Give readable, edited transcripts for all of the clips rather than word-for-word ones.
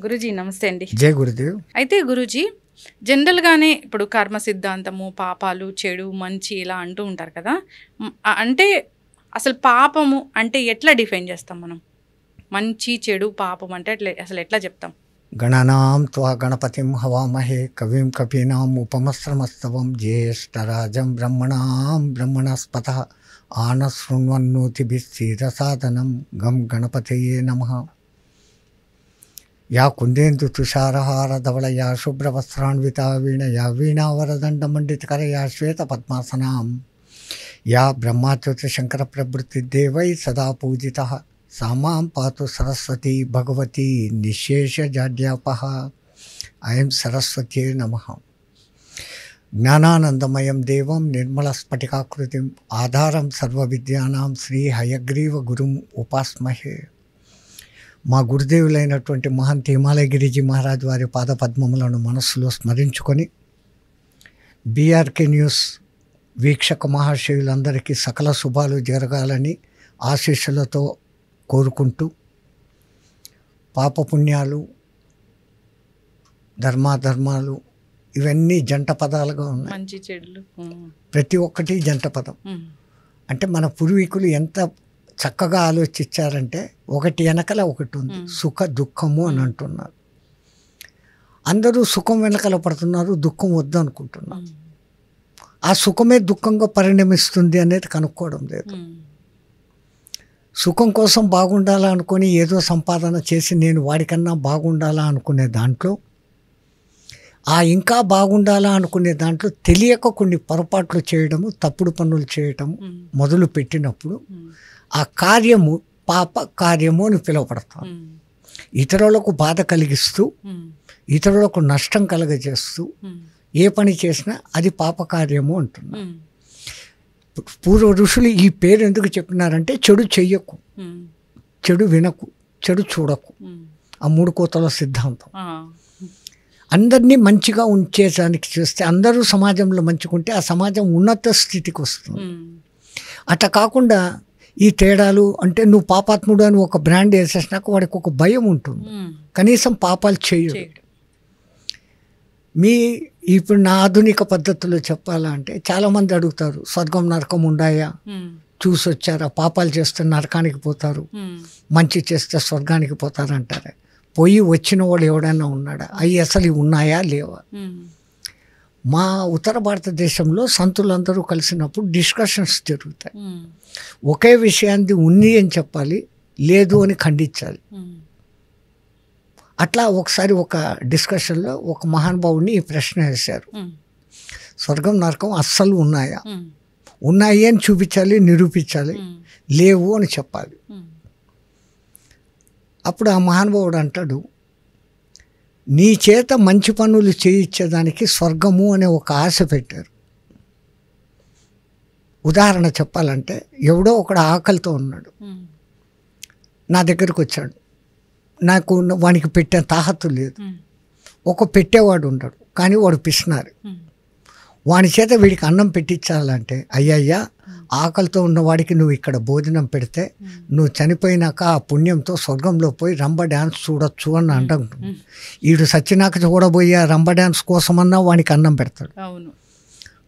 గురూజీ నమస్తే అండి. జై గురుదేవ్. అయితే గురూజీ జనరల్గానే ఇప్పుడు కర్మ సిద్ధాంతము, పాపాలు, చెడు, మంచి ఇలా అంటూ ఉంటారు కదా. అంటే అసలు పాపము అంటే ఎట్లా డిఫైన్ చేస్తాం మనం? మంచి చెడు పాపం అంటే అసలు ఎట్లా చెప్తాం? గణనాం త్వా గణపతిం హవామహే కవిం కపీనాం ఉపమస్రమస్తవం జ్యేష్ఠరాజం బ్రహ్మణాం బ్రహ్మణస్పత ఆనశృణ్వన్నోతిభిస్సిరసాదనం గం గణపతయే నమః. యా కుందేందు తుషారహార ధవళ యా శుభ్రవస్త్రాన్వితా వీణ యా వీణావరదండమండితకర యా శ్వేత పద్మాసనాం యా బ్రహ్మాచ్యుత శంకర ప్రభృతి దేవై సదా పూజితః సామాం పాతు సరస్వతి భగవతి నిశేషజాడ్యాపహ. అయం సరస్వత్యే నమః. జ్ఞానానందమయం దేవం నిర్మలస్ఫటికాకృతిం ఆధారం సర్వవిద్యానాం శ్రీ హయగ్రీవ గురుం ఉపాస్మహే. మా గురుదేవులైనటువంటి మహంతి హిమాలయగిరిజీ మహారాజ్ వారి పాదపద్మములను మనస్సులో స్మరించుకొని బీఆర్కే న్యూస్ వీక్షక మహాశయులందరికీ సకల శుభాలు జరగాలని ఆశీస్సులతో కోరుకుంటూ, పాపపుణ్యాలు ధర్మాధర్మాలు ఇవన్నీ జంట పదాలుగా ఉన్నాయి. మంచి చెడులు ప్రతి ఒక్కటి జంట పదం. అంటే మన పూర్వీకులు ఎంత చక్కగా ఆలోచించారంటే ఒకటి వెనకల ఒకటి ఉంది, సుఖ దుఃఖము అని అంటున్నారు. అందరూ సుఖం వెనకల పడుతున్నారు, దుఃఖం వద్దు అనుకుంటున్నారు. ఆ సుఖమే దుఃఖంగా పరిణమిస్తుంది అనేది కనుక్కోవడం లేదు. సుఖం కోసం బాగుండాలా అనుకొని ఏదో సంపాదన చేసి నేను వాడికన్నా బాగుండాలా అనుకునే దాంట్లో, ఆ ఇంకా బాగుండాలా అనుకునే దాంట్లో తెలియక కొన్ని పొరపాట్లు చేయడము, తప్పుడు పనులు చేయటము మొదలు పెట్టినప్పుడు ఆ కార్యము పాప కార్యము అని పిలువబడతాం. ఇతరులకు బాధ కలిగిస్తూ, ఇతరులకు నష్టం కలగజేస్తూ ఏ పని చేసినా అది పాప కార్యము అంటున్నాం. పూర్వ ఋషులు ఈ పేరు ఎందుకు చెప్పినారంటే చెడు చెయ్యకు, చెడు వినకు, చెడు చూడకు. ఆ మూడు కోతల సిద్ధాంతం. అందరినీ మంచిగా ఉంచేదానికి చేస్తే, అందరూ సమాజంలో మంచిగుంటే ఆ సమాజం ఉన్నత స్థితికి వస్తుంది. అట్లా కాకుండా ఈ తేడాలు అంటే నువ్వు పాపాత్ముడు అని ఒక బ్రాండ్ వేసేసినాక వాడికి ఒక భయం ఉంటుంది, కనీసం పాపాలు చేయడు. ఇప్పుడు నా ఆధునిక పద్ధతిలో చెప్పాలంటే చాలామంది అడుగుతారు, స్వర్గం నరకం ఉండాయా, చూసొచ్చారా, పాపాలు చేస్తే నరకానికి పోతారు, మంచి చేస్తే స్వర్గానికి పోతారు అంటారా? పోయి వచ్చిన వాడు ఎవడైనా ఉన్నాడా? అవి అసలు ఉన్నాయా లేవా? మా ఉత్తర భారతదేశంలో సంతులందరూ కలిసినప్పుడు డిస్కషన్స్ జరుగుతాయి. ఒకే విషయాన్ని ఉంది అని చెప్పాలి, లేదు అని ఖండించాలి. అట్లా ఒకసారి ఒక డిస్కషన్లో ఒక మహానుభావుడిని ఈ ప్రశ్న వేశారు, స్వర్గం నరకం అస్సలు ఉన్నాయా? ఉన్నాయి అని చూపించాలి, నిరూపించాలి, లేవు అని చెప్పాలి. అప్పుడు ఆ మహానుభావుడు అంటాడు, నీ చేత మంచి పనులు చేయించేదానికి స్వర్గము అనే ఒక ఆశ పెట్టారు. ఉదాహరణ చెప్పాలంటే, ఎవడో ఒకడు ఆకలితో ఉన్నాడు, నా దగ్గరకు వచ్చాడు, నాకు వానికి పెట్టే తాహతు లేదు. ఒక పెట్టేవాడు ఉంటాడు, కానీ వాడు పిసినారు. వాని చేత వీడికి అన్నం పెట్టించాలంటే, అయ్యయ్యా ఆకలితో ఉన్నవాడికి నువ్వు ఇక్కడ భోజనం పెడితే నువ్వు చనిపోయినాక ఆ పుణ్యంతో స్వర్గంలో పోయి రంభ డ్యాన్స్ చూడొచ్చు అని అంటుంది. వీడు సచ్చినాక చూడబోయే రంభ డ్యాన్స్ కోసమన్నా వానికి అన్నం పెడతాడు.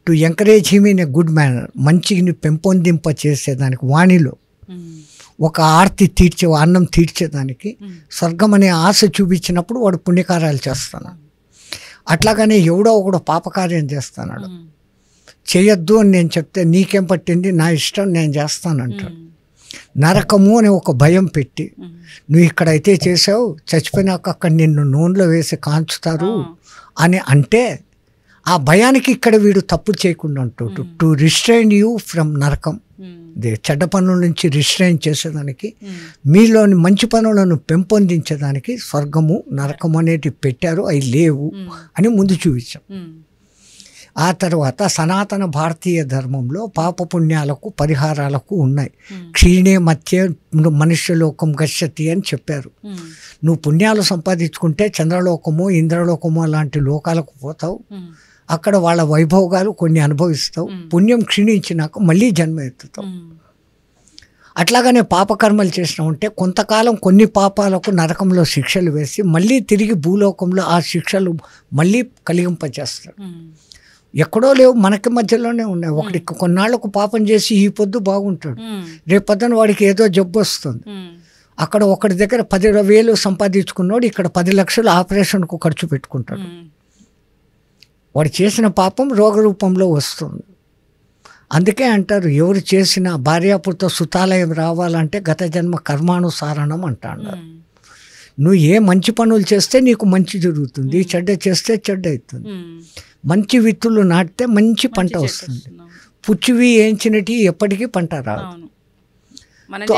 To encourage him in a good manner, మంచిని పెంపొందింప చేసేదానికి, వాణిలో ఒక ఆర్తి తీర్చే, అన్నం తీర్చేదానికి స్వర్గం అనే ఆశ చూపించినప్పుడు వాడు పుణ్యకార్యాలు చేస్తాడు. అట్లాగనే ఎవడో ఒకడు పాపకార్యం చేస్తున్నాడు, చేయొద్దు అని నేను చెప్తే నీకేం పట్టింది, నా ఇష్టం నేను చేస్తానంటాడు. నరకము అని ఒక భయం పెట్టి, నువ్వు ఇక్కడైతే చేసావు, చచ్చిపోయినాక అక్కడ నిన్ను నూనెలో వేసి కాంచుతారు అని అంటే, ఆ భయానికి ఇక్కడ వీడు తప్పు చేయకుండా ఉంటాడు. టు రిస్ట్రైన్ యూ ఫ్రమ్ నరకం, చెడ్డ పనుల నుంచి రిస్ట్రైన్ చేసేదానికి, మీలోని మంచి పనులను పెంపొందించేదానికి స్వర్గము నరకము అనేటివి పెట్టారు, అవి లేవు అని ముందు చూపించాం. ఆ తర్వాత సనాతన భారతీయ ధర్మంలో పాపపుణ్యాలకు పరిహారాలకు ఉన్నాయి. క్షీణే మధ్య మనుష్యలోకం గచ్చతి అని చెప్పారు. నువ్వు పుణ్యాలు సంపాదించుకుంటే చంద్రలోకము, ఇంద్రలోకము లాంటి లోకాలకు పోతావు, అక్కడ వాళ్ళ వైభోగాలు కొన్ని అనుభవిస్తావు, పుణ్యం క్షీణించినాక మళ్ళీ జన్మ ఎత్తుతావు. అట్లాగనే పాపకర్మలు చేసినామంటే కొంతకాలం కొన్ని పాపాలకు నరకంలో శిక్షలు వేసి మళ్ళీ తిరిగి భూలోకంలో ఆ శిక్షలు మళ్ళీ కలిగింపచేస్తాడు. ఎక్కడో లేవు, మనకి మధ్యలోనే ఉన్నాయి. ఒకటికి కొన్నాళ్ళకు పాపం చేసి ఈ పొద్దు బాగుంటాడు, రేపొద్దున వాడికి ఏదో జబ్బు వస్తుంది. అక్కడ ఒకటి దగ్గర 10,000 సంపాదించుకున్నాడు, ఇక్కడ 10 లక్షలు ఆపరేషన్కు ఖర్చు పెట్టుకుంటాడు. వాడు చేసిన పాపం రోగ రూపంలో వస్తుంది. అందుకే అంటారు, ఎవరు చేసిన భార్యాపుత్ర సుతాలయం రావాలంటే గత జన్మ కర్మానుసారణం అంటాడు. నువ్వు ఏ మంచి పనులు చేస్తే నీకు మంచి జరుగుతుంది, చెడ్డ చేస్తే చెడ్డ అవుతుంది. మంచి విత్తులు నాటితే మంచి పంట వస్తుంది, పుచ్చివి ఏంచినటి ఎప్పటికీ పంట రాదు.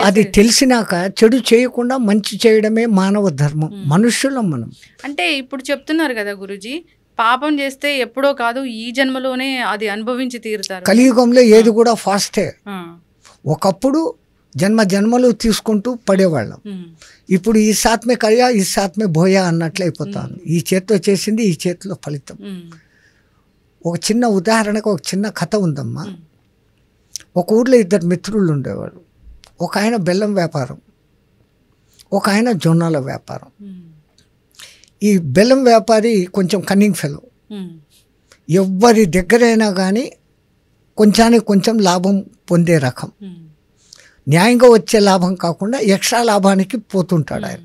అది తెలిసినాక చెడు చేయకుండా మంచి చేయడమే మానవ ధర్మం. మనుష్యులం మనం. అంటే ఇప్పుడు చెప్తున్నారు కదా గురూజీ, పాపం చేస్తే ఎప్పుడో కాదు ఈ జన్మలోనే అది అనుభవించి తీరుతారు. కలియుగంలో ఏది కూడా ఫాస్టే. ఒకప్పుడు జన్మలు తీసుకుంటూ పడేవాళ్ళం. ఇప్పుడు ఈ సాత్మే కర్యా ఈ సాత్మే భోయా అన్నట్లు అయిపోతాను. ఈ చేతిలో చేసింది ఈ చేతిలో ఫలితం. ఒక చిన్న ఉదాహరణకు ఒక చిన్న కథ ఉందమ్మా. ఒక ఊర్లో 2 మిత్రులు ఉండేవాళ్ళు. ఒక ఆయన బెల్లం వ్యాపారం, ఒక ఆయన జొన్నల వ్యాపారం. ఈ బెల్లం వ్యాపారి కొంచెం కన్నింగ్ ఫెలో. ఎవరి దగ్గరైనా కానీ కొంచానికి కొంచెం లాభం పొందే రకం. న్యాయంగా వచ్చే లాభం కాకుండా ఎక్స్ట్రా లాభానికి పోతుంటాడు ఆయన.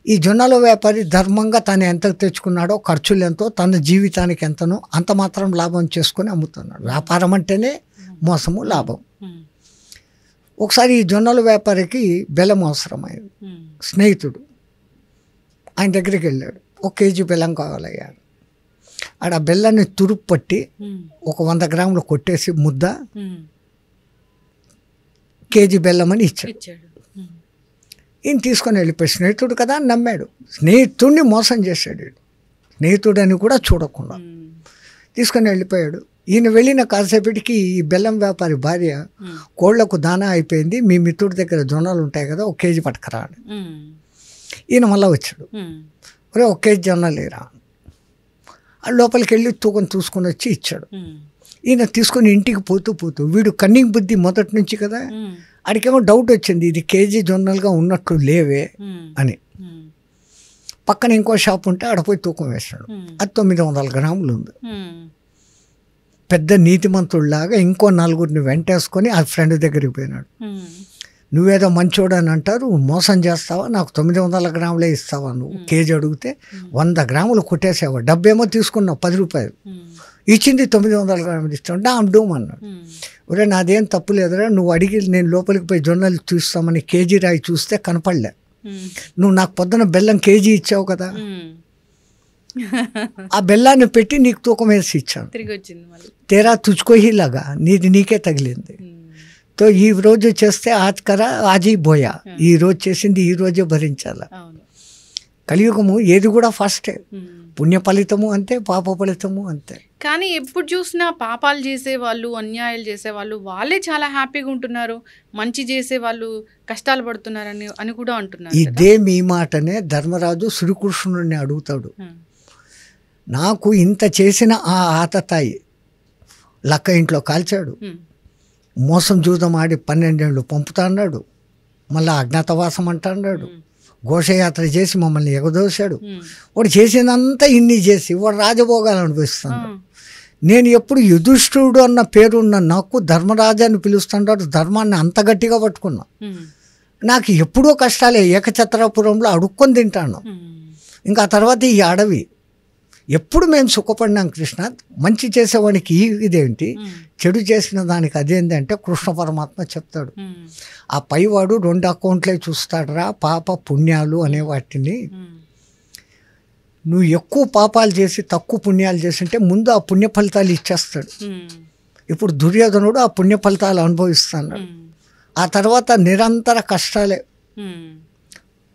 ఈ జొన్నల వ్యాపారి ధర్మంగా తను ఎంత తెచ్చుకున్నాడో, ఖర్చులు ఎంతో, తన జీవితానికి ఎంతనో అంత మాత్రం లాభం చేసుకొని అమ్ముతున్నాడు. వ్యాపారం అంటేనే మోసము, లాభం. ఒకసారి ఈ జొన్నల వ్యాపారికి బెల్లం అవసరమైంది. స్నేహితుడు ఆయన దగ్గరికి వెళ్ళాడు. 1 కేజీ బెల్లం కావాలయ్యా. ఆడ బెల్లాన్ని తురుపు పట్టి ఒక 100 గ్రాములు కొట్టేసి ముద్ద కేజీ బెల్లం అని ఇచ్చాడు. ఈయన తీసుకొని వెళ్ళిపోయి, స్నేహితుడు కదా అని నమ్మాడు. స్నేహితుడిని మోసం చేశాడు. స్నేహితుడని కూడా చూడకుండా తీసుకొని వెళ్ళిపోయాడు. ఈయన వెళ్ళిన కాసేపటికి ఈ బెల్లం వ్యాపారి భార్య, కోళ్లకు దానా అయిపోయింది, మీ మిత్రుడి దగ్గర జొన్నలు ఉంటాయి కదా, 1 కేజీ పట్టుకురా అని. ఈయన మళ్ళీ వచ్చాడు. ఒరే 1 కేజీ జొన్నలు లేరా. లోపలికి వెళ్ళి తూకం చూసుకొని వచ్చి ఇచ్చాడు. ఈయన తీసుకొని ఇంటికి పోతూ వీడు కన్నింగ్ బుద్ధి మొదటి నుంచి కదా, ఆడికేమో డౌట్ వచ్చింది, ఇది కేజీ జొన్నలుగా ఉన్నట్టు లేవే అని. పక్కన ఇంకో షాప్ ఉంటే ఆడ పోయి తూకం వేస్తాడు. అది 900 గ్రాములు ఉంది. పెద్ద నీతిమంతుడిలాగా ఇంకో 4గురిని వెంటేసుకొని ఆ ఫ్రెండ్ దగ్గరికి పోయినాడు. నువ్వేదో మంచోడు అని అంటారు, మోసం చేస్తావా, నాకు 900 గ్రాములే ఇస్తావా, నువ్వు కేజీ అడిగితే 100 గ్రాములు కొట్టేసావా, డబ్బేమో తీసుకున్నావు 10 రూపాయలు, ఇచ్చింది 900 గ్రాములు ఇస్తావు, డామ్ డూమ్ అన్నాడు. ఒరే నాదేం తప్పు లేదురా, నువ్వు అడిగి నేను లోపలికి పోయి జొన్నలు చూస్తామని కేజీ రాయి చూస్తే కనపడలే, నువ్వు నాకు పొద్దున బెల్లం కేజీ ఇచ్చావు కదా, ఆ బెల్లాన్ని పెట్టి నీకు తూకం వేసి ఇచ్చాను, తేరా తుచుకోహిలాగా నీది నీకే తగిలింది. తో ఈ రోజు చేస్తే ఆజ్కరా ఆజీ బోయా, ఈ రోజు చేసింది ఈ రోజే భరించాల. కలియుగము ఏది కూడా ఫాస్టే. పుణ్య ఫలితము అంతే, పాప ఫలితము అంతే. కానీ ఎప్పుడు చూసినా పాపాలు చేసేవాళ్ళు, అన్యాయాలు చేసేవాళ్ళు వాళ్ళే చాలా హ్యాపీగా ఉంటున్నారు, మంచి చేసే వాళ్ళు కష్టాలు పడుతున్నారని అని కూడా అంటున్నారు. ఇదే మీ మాటనే ధర్మరాజు శ్రీకృష్ణుడిని అడుగుతాడు. నాకు ఇంత చేసిన ఆ ఆతతాయి లక్క ఇంట్లో కాల్చాడు, మోసం జూదం ఆడి 12 ఏళ్ళు పంపుతా అన్నాడు, మళ్ళీ అజ్ఞాతవాసం అంటా అన్నాడు, ఘోషయాత్ర చేసి మమ్మల్ని ఎగదోశాడు. వాడు చేసినంతా ఇన్ని చేసి వాడు రాజభోగాలు అనిపిస్తున్నాడు. నేను ఎప్పుడు యుధిష్ఠిరుడు అన్న పేరున్న నాకు ధర్మరాజాన్ని పిలుస్తున్నాడు, ధర్మాన్ని అంత గట్టిగా పట్టుకున్నా. నాకు ఎప్పుడో కష్టాలే, ఏకఛత్రాపురంలో అడుక్కొని తింటాను. ఇంకా ఆ తర్వాత ఈ అడవి ఎప్పుడు మేము సుఖపడినాం. కృష్ణ మంచి చేసేవాడికి ఇదేంటి, చెడు చేసిన దానికి అదేంటి అంటే కృష్ణ పరమాత్మ చెప్తాడు, ఆ పైవాడు 2 అకౌంట్లే చూస్తాడురా, పాప పుణ్యాలు అనే వాటిని. నువ్వు ఎక్కువ పాపాలు చేసి తక్కువ పుణ్యాలు చేసింటే ముందు ఆ పుణ్య ఫలితాలు ఇచ్చేస్తాడు. ఇప్పుడు దుర్యోధనుడు ఆ పుణ్య ఫలితాలు అనుభవిస్తున్నాడు. ఆ తర్వాత నిరంతర కష్టాలే.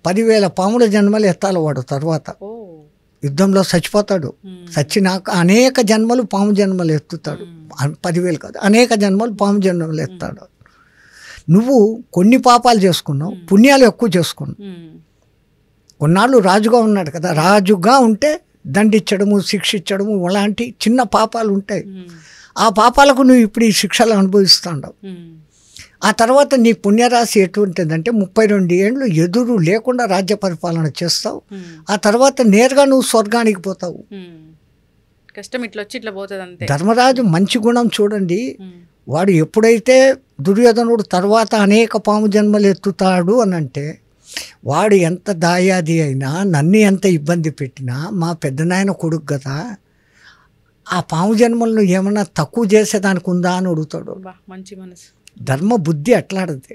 10,000 పాముల జన్మలు ఎత్తాలి వాడు. తర్వాత యుద్ధంలో చచ్చిపోతాడు. చచ్చినాక అనేక జన్మలు పాము జన్మలు ఎత్తుతాడు. 10,000 కాదు, అనేక జన్మలు పాము జన్మలు ఎత్తాడు. నువ్వు కొన్ని పాపాలు చేసుకున్నావు, పుణ్యాలు ఎక్కువ చేసుకున్నావు. కొన్నాళ్ళు రాజుగా ఉన్నాడు కదా, రాజుగా ఉంటే దండించడము, శిక్షించడము అలాంటి చిన్న పాపాలు ఉంటాయి. ఆ పాపాలకు నువ్వు ఇప్పుడు ఈ శిక్షలు అనుభవిస్తున్నావు. ఆ తర్వాత నీ పుణ్యరాశి ఎటువంటిదంటే 32 ఏళ్ళు ఎదురు లేకుండా రాజ్య పరిపాలన చేస్తావు. ఆ తర్వాత నేరుగా నువ్వు స్వర్గానికి పోతావు. కష్టం ఇట్లా వచ్చి ఇట్లా పోతుంది అంతే. ధర్మరాజు మంచి గుణం చూడండి, వాడు ఎప్పుడైతే దుర్యోధనుడు తర్వాత అనేక పాము జన్మలు ఎత్తుతాడు అని అంటే, వాడు ఎంత దాయాది అయినా నన్ను ఎంత ఇబ్బంది పెట్టినా మా పెద్దనాయన కొడుకు కదా, ఆ పాము జన్మలను ఏమన్నా తక్కువ చేసేదానికి ఉందా అని అడుగుతాడు. మంచి మనసు. ధర్మ బుద్ధి అట్లాడితే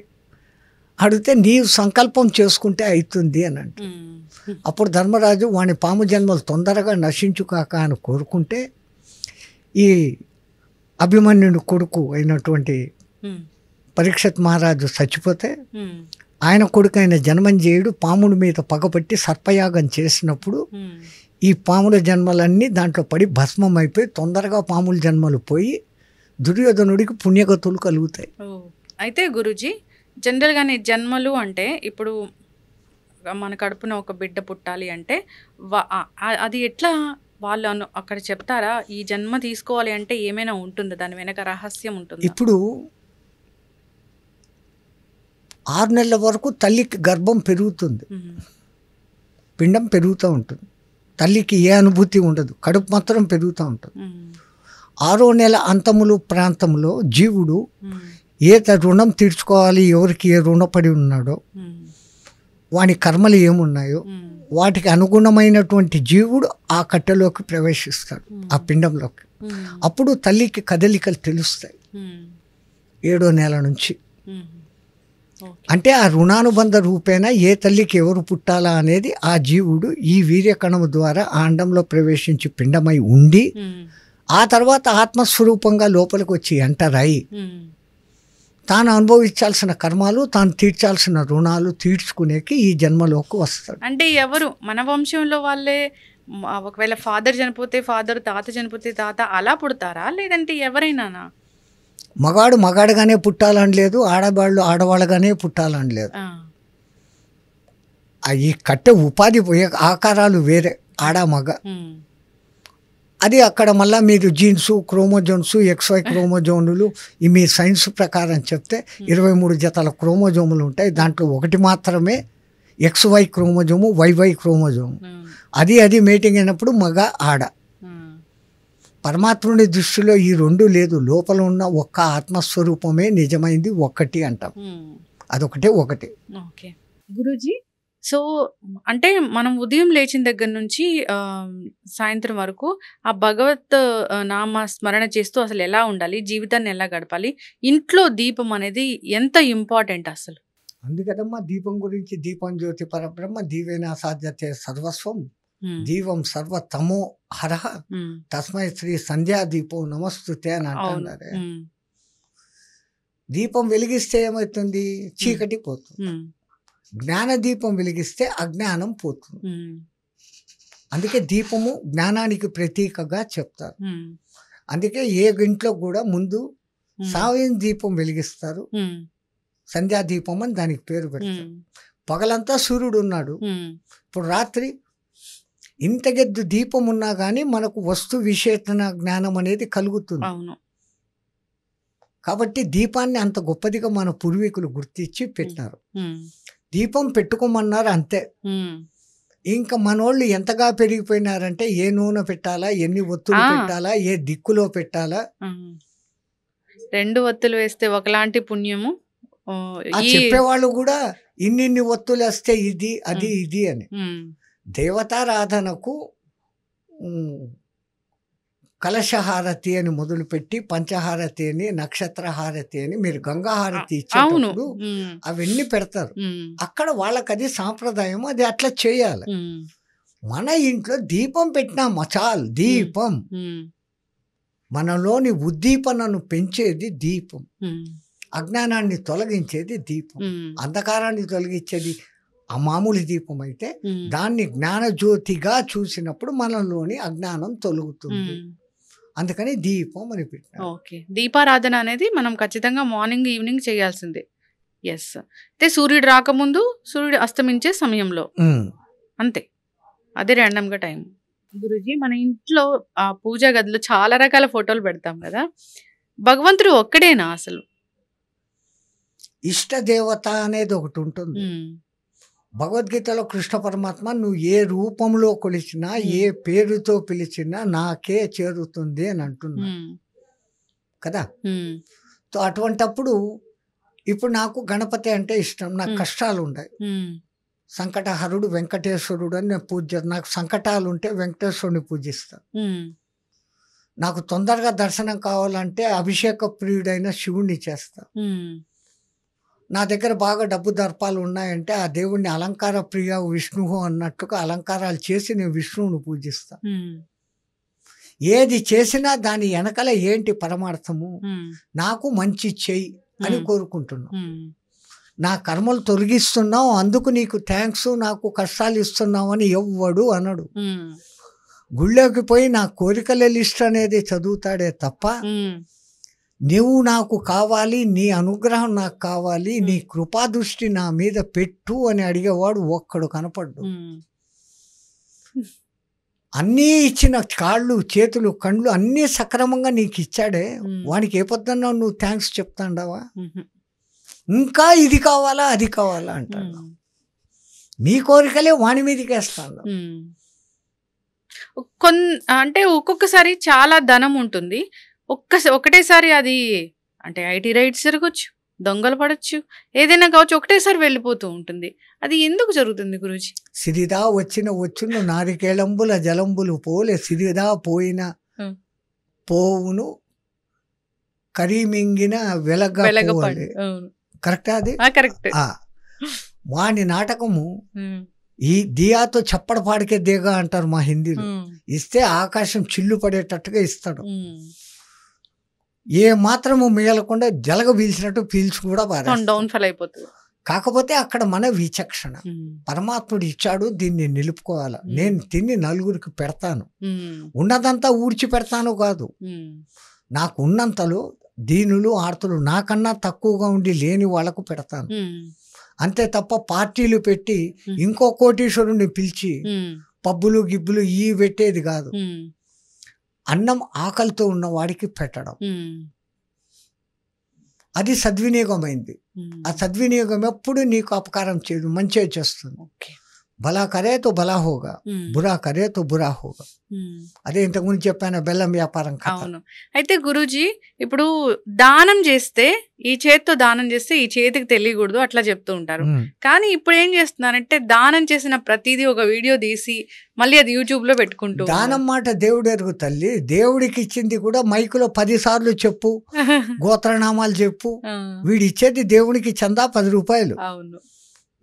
అడిగితే నీవు సంకల్పం చేసుకుంటే అవుతుంది అని అంటే, అప్పుడు ధర్మరాజు వాని పాము జన్మలు తొందరగా నశించుకాక అని కోరుకుంటే, ఈ అభిమన్యుని కొడుకు అయినటువంటి పరీక్షిత్ మహారాజు చచ్చిపోతే ఆయన కొడుకు అయిన జన్మంజయుడు పాముడి మీద పగపట్టి సర్పయాగం చేసినప్పుడు ఈ పాముల జన్మలన్నీ దాంట్లో పడి భస్మం అయిపోయి తొందరగా పాముల జన్మలు పోయి దుర్యోధనుడికి పుణ్యగతులు కలుగుతాయి. అయితే గురూజీ, జనరల్గానే జన్మలు అంటే ఇప్పుడు మన కడుపున ఒక బిడ్డ పుట్టాలి అంటే అది ఎట్లా వాళ్ళు అక్కడ చెప్తారా? ఈ జన్మ తీసుకోవాలి అంటే ఏమైనా ఉంటుందా? దాని వెనక రహస్యం ఉంటుంది? ఇప్పుడు 6 నెలల వరకు తల్లికి గర్భం పెరుగుతుంది, పిండం పెరుగుతూ ఉంటుంది, తల్లికి ఏ అనుభూతి ఉండదు, కడుపు మాత్రం పెరుగుతూ ఉంటుంది. 6వ నెల అంతములు ప్రాంతంలో జీవుడు ఏ రుణం తీర్చుకోవాలి, ఎవరికి ఏ రుణపడి ఉన్నాడో, వాని కర్మలు ఏమున్నాయో వాటికి అనుగుణమైనటువంటి జీవుడు ఆ కట్టెలోకి ప్రవేశిస్తాడు, ఆ పిండంలోకి. అప్పుడు తల్లికి కదలికలు తెలుస్తాయి 7వ నెల నుంచి. అంటే ఆ రుణానుబంధ రూపేణ ఏ తల్లికి ఎవరు పుట్టాలా అనేది ఆ జీవుడు ఈ వీర్యకణము ద్వారా ఆ అండంలో ప్రవేశించి పిండమై ఉండి, ఆ తర్వాత ఆత్మస్వరూపంగా లోపలికి వచ్చి ఎంటర్ అయి తాను అనుభవించాల్సిన కర్మాలు, తాను తీర్చాల్సిన రుణాలు తీర్చుకునేకి ఈ జన్మలోకి వస్తాడు. అంటే ఎవరు మన వంశంలో వాళ్ళే, ఒకవేళ ఫాదర్ చనిపోతే ఫాదర్, తాత చనిపోతే తాత, అలా పుడతారా లేదంటే ఎవరైనా? మగాడు మగాడుగానే పుట్టాలని లేదు, ఆడవాళ్ళు ఆడవాళ్ళగానే పుట్టాలని లేదు. ఈ కట్టె ఉపాధి ఆకారాలు వేరే, ఆడ మగ. అది అక్కడ మళ్ళీ మీరు జీన్స్, క్రోమోజోన్స్, XY క్రోమోజోములు మీ సైన్స్ ప్రకారం చెప్తే 23 జతల క్రోమోజోములు ఉంటాయి. దాంట్లో ఒకటి మాత్రమే XY క్రోమోజోము, YY క్రోమోజోము. అది మీటింగ్ అయినప్పుడు మగ ఆడ. పరమాత్ముని దృష్టిలో ఈ రెండు లేదు, లోపల ఉన్న ఒక్క ఆత్మస్వరూపమే నిజమైంది ఒక్కటి అంటాం. అదొకటే ఒకటి. ఓకే గురూజీ, సో అంటే మనం ఉదయం లేచిన దగ్గర నుంచి సాయంత్రం వరకు ఆ భగవత్ నామ స్మరణ చేస్తూ అసలు ఎలా ఉండాలి, జీవితాన్ని ఎలా గడపాలి, ఇంట్లో దీపం అనేది ఎంత ఇంపార్టెంట్ అసలు? అందుకదమ్మా దీపం గురించి, దీపం జ్యోతి పరబ్రహ్మ దీవేనా సాధ్యతే సర్వస్వం దీవం సర్వతమో హరహ తస్మై శ్రీ సంధ్యా దీపం నమస్తుతే అని అంటున్నారే. దీపం వెలిగిస్తే ఏమవుతుంది? చీకటి పోతుంది. జ్ఞాన దీపం వెలిగిస్తే అజ్ఞానం పోతుంది. అందుకే దీపము జ్ఞానానికి ప్రతీకగా చెప్తారు. అందుకే ఏ ఇంట్లో కూడా ముందు సాయం దీపం వెలిగిస్తారు, సంధ్యా దీపం అని దానికి పేరు పెడతారు. పగలంతా సూర్యుడు ఉన్నాడు, ఇప్పుడు రాత్రి ఇంతగెద్దు దీపం ఉన్నా కానీ మనకు వస్తు విశేషణ జ్ఞానం అనేది కలుగుతుంది. కాబట్టి దీపాన్ని అంత గొప్పదిగా మన పూర్వీకులు గుర్తించి పెట్టినారు. దీపం పెట్టుకోమన్నారు అంతే. ఇంకా మనోళ్ళు ఎంతగా పెరిగిపోయినారంటే ఏ నూనె పెట్టాలా, ఎన్ని ఒత్తులు పెట్టాలా, ఏ దిక్కులో పెట్టాలా. 2 ఒత్తులు వేస్తే ఒకలాంటి పుణ్యము. చెప్పేవాళ్ళు కూడా ఇన్ని ఒత్తులు వేస్తే ఇది అది ఇది అని. దేవతారాధనకు కలశహారతి అని మొదలుపెట్టి పంచహారతి అని, నక్షత్రహారతి అని, మీరు గంగాహారతి ఇచ్చేటప్పుడు అవన్నీ పెడతారు. అక్కడ వాళ్ళకి అది సాంప్రదాయం, అది అట్లా చేయాలి. మన ఇంట్లో దీపం పెట్టినా మచాల్ దీపం, మనలోని ఉద్దీపనను పెంచేది దీపం, అజ్ఞానాన్ని తొలగించేది దీపం, అంధకారాన్ని తొలగించేది ఆ మామూలు దీపం అయితే దాన్ని జ్ఞానజ్యోతిగా చూసినప్పుడు మనలోని అజ్ఞానం తొలగుతుంది. అందుకని దీపం అని పెట్టారు. ఓకే, దీపారాధన అనేది మనం ఖచ్చితంగా మార్నింగ్ ఈవినింగ్ చేయాల్సిందే. ఎస్, అయితే సూర్యుడు రాకముందు, సూర్యుడు అస్తమించే సమయంలో, అంతే. అదే ర్యాండమ్గా టైం. గురూజీ, మన ఇంట్లో ఆ పూజా గదిలో చాలా రకాల ఫోటోలు పెడతాం కదా, భగవంతుడు ఒక్కడేనా అసలు? ఇష్టదేవత అనేది ఒకటి ఉంటుంది. భగవద్గీతలో కృష్ణ పరమాత్మ నువ్వు ఏ రూపంలో కొలిచినా ఏ పేరుతో పిలిచినా నాకే చేరుతుంది అని అంటున్నా కదా. సో అటువంటప్పుడు ఇప్పుడు నాకు గణపతి అంటే ఇష్టం. నాకు కష్టాలు ఉన్నాయి, సంకటహరుడు వెంకటేశ్వరుడు అని నేను పూజ, నాకు సంకటాలు ఉంటే వెంకటేశ్వరుని పూజిస్తాను. నాకు తొందరగా దర్శనం కావాలంటే అభిషేక ప్రియుడైన శివుణ్ణి చేస్తా. నా దగ్గర బాగా డబ్బు దర్పాలు ఉన్నాయంటే ఆ దేవుణ్ణి అలంకార ప్రియ విష్ణువు అన్నట్టుగా అలంకారాలు చేసి నేను విష్ణువుని పూజిస్తా. ఏది చేసినా దాని వెనకాల ఏంటి పరమార్థము, నాకు మంచి చెయ్యి అని కోరుకుంటున్నాం. నా కర్మలు తొలగిస్తున్నావు అందుకు నీకు థ్యాంక్స్, నాకు కష్టాలు ఇస్తున్నావు అని ఎవ్వడు అనడు. గుళ్ళోకి పోయి నా కోరికల లిస్ట్ అనేది చదువుతాడే తప్ప నువ్వు నాకు కావాలి, నీ అనుగ్రహం నాకు కావాలి, నీ కృపా దృష్టి నా మీద పెట్టు అని అడిగేవాడు ఒక్కడు కనపడ్డు. అన్నీ ఇచ్చిన కాళ్ళు చేతులు కండ్లు అన్నీ సక్రమంగా నీకు ఇచ్చాడే, వానికి ఏ పొద్దున్నా నువ్వు థ్యాంక్స్ చెప్తాండావా? ఇంకా ఇది కావాలా అది కావాలా అంటాడు. నీ కోరికలే వాని మీదకి వేస్తాడు. అంటే ఒక్కొక్కసారి చాలా ధనం ఉంటుంది, ఒకటేసారి అది అంటే ఐటీ రైట్స్ జరగచ్చు, దొంగలు పడచ్చు, ఏదైనా కావచ్చు, ఒకటేసారి వెళ్ళిపోతూ ఉంటుంది. అది ఎందుకు జరుగుతుంది గురూజీ? సిరిదా వచ్చును నారికేళంబుల జలంబులు పోలే, సిరిదా పోయిన పోవును కరిమింగిన వెలగపోలే. కరెక్టా? అది కరెక్ట్. వాని నాటకము ఈ దియాతో చప్పడ పాడికే దిగా అంటారు మా హిందీలో. ఇస్తే ఆకాశం చిల్లు పడేటట్టుగా ఇస్తాడు. ఏ మాత్రము మిగలకుండా జలగ పీల్చినట్టు పీల్చి కూడా డౌన్ఫాల్ అయిపోతుంది. కాకపోతే అక్కడ మన విచక్షణ, పరమాత్ముడు ఇచ్చాడు దీన్ని నిలుపుకోవాలా. నేను తిని నలుగురికి పెడతాను, ఉన్నదంతా ఊడ్చి పెడతాను కాదు, నాకు ఉన్నంతలో దీనులు ఆర్తులు నాకన్నా తక్కువగా ఉండి లేని వాళ్లకు పెడతాను. అంతే తప్ప పార్టీలు పెట్టి ఇంకో కోటీశ్వరుణ్ణి పిలిచి పబ్బులు గిబ్బులు ఈ పెట్టేది కాదు. అన్నం ఆకలితో ఉన్న వాడికి పెట్టడం, అది సద్వినియోగమైంది. ఆ సద్వినియోగం ఎప్పుడు నీకు అపకారం చేయదు, మంచిగా చేస్తుంది. భలా కరే తో భలా హోగా, బురా కరే తో బురా హోగా. అదే ఇంతకుముందు చెప్పాను బెల్లం వ్యాపారం. అవును. అయితే గురూజీ ఇప్పుడు దానం చేస్తే ఈ చేతితో దానం చేస్తే ఈ చేతికి తెలియకూడదు అట్లా చెప్తూ ఉంటారు. కానీ ఇప్పుడు ఏం చేస్తున్నారంటే దానం చేసిన ప్రతిదీ ఒక వీడియో తీసి మళ్ళీ అది యూట్యూబ్ లో పెట్టుకుంటూ. దానం మాట దేవుడు ఎరుగు తల్లి, దేవుడికి ఇచ్చింది కూడా మైకులో 10 సార్లు చెప్పు, గోత్రనామాలు చెప్పు. వీడు ఇచ్చేది దేవునికి చందా 10 రూపాయలు. అవును.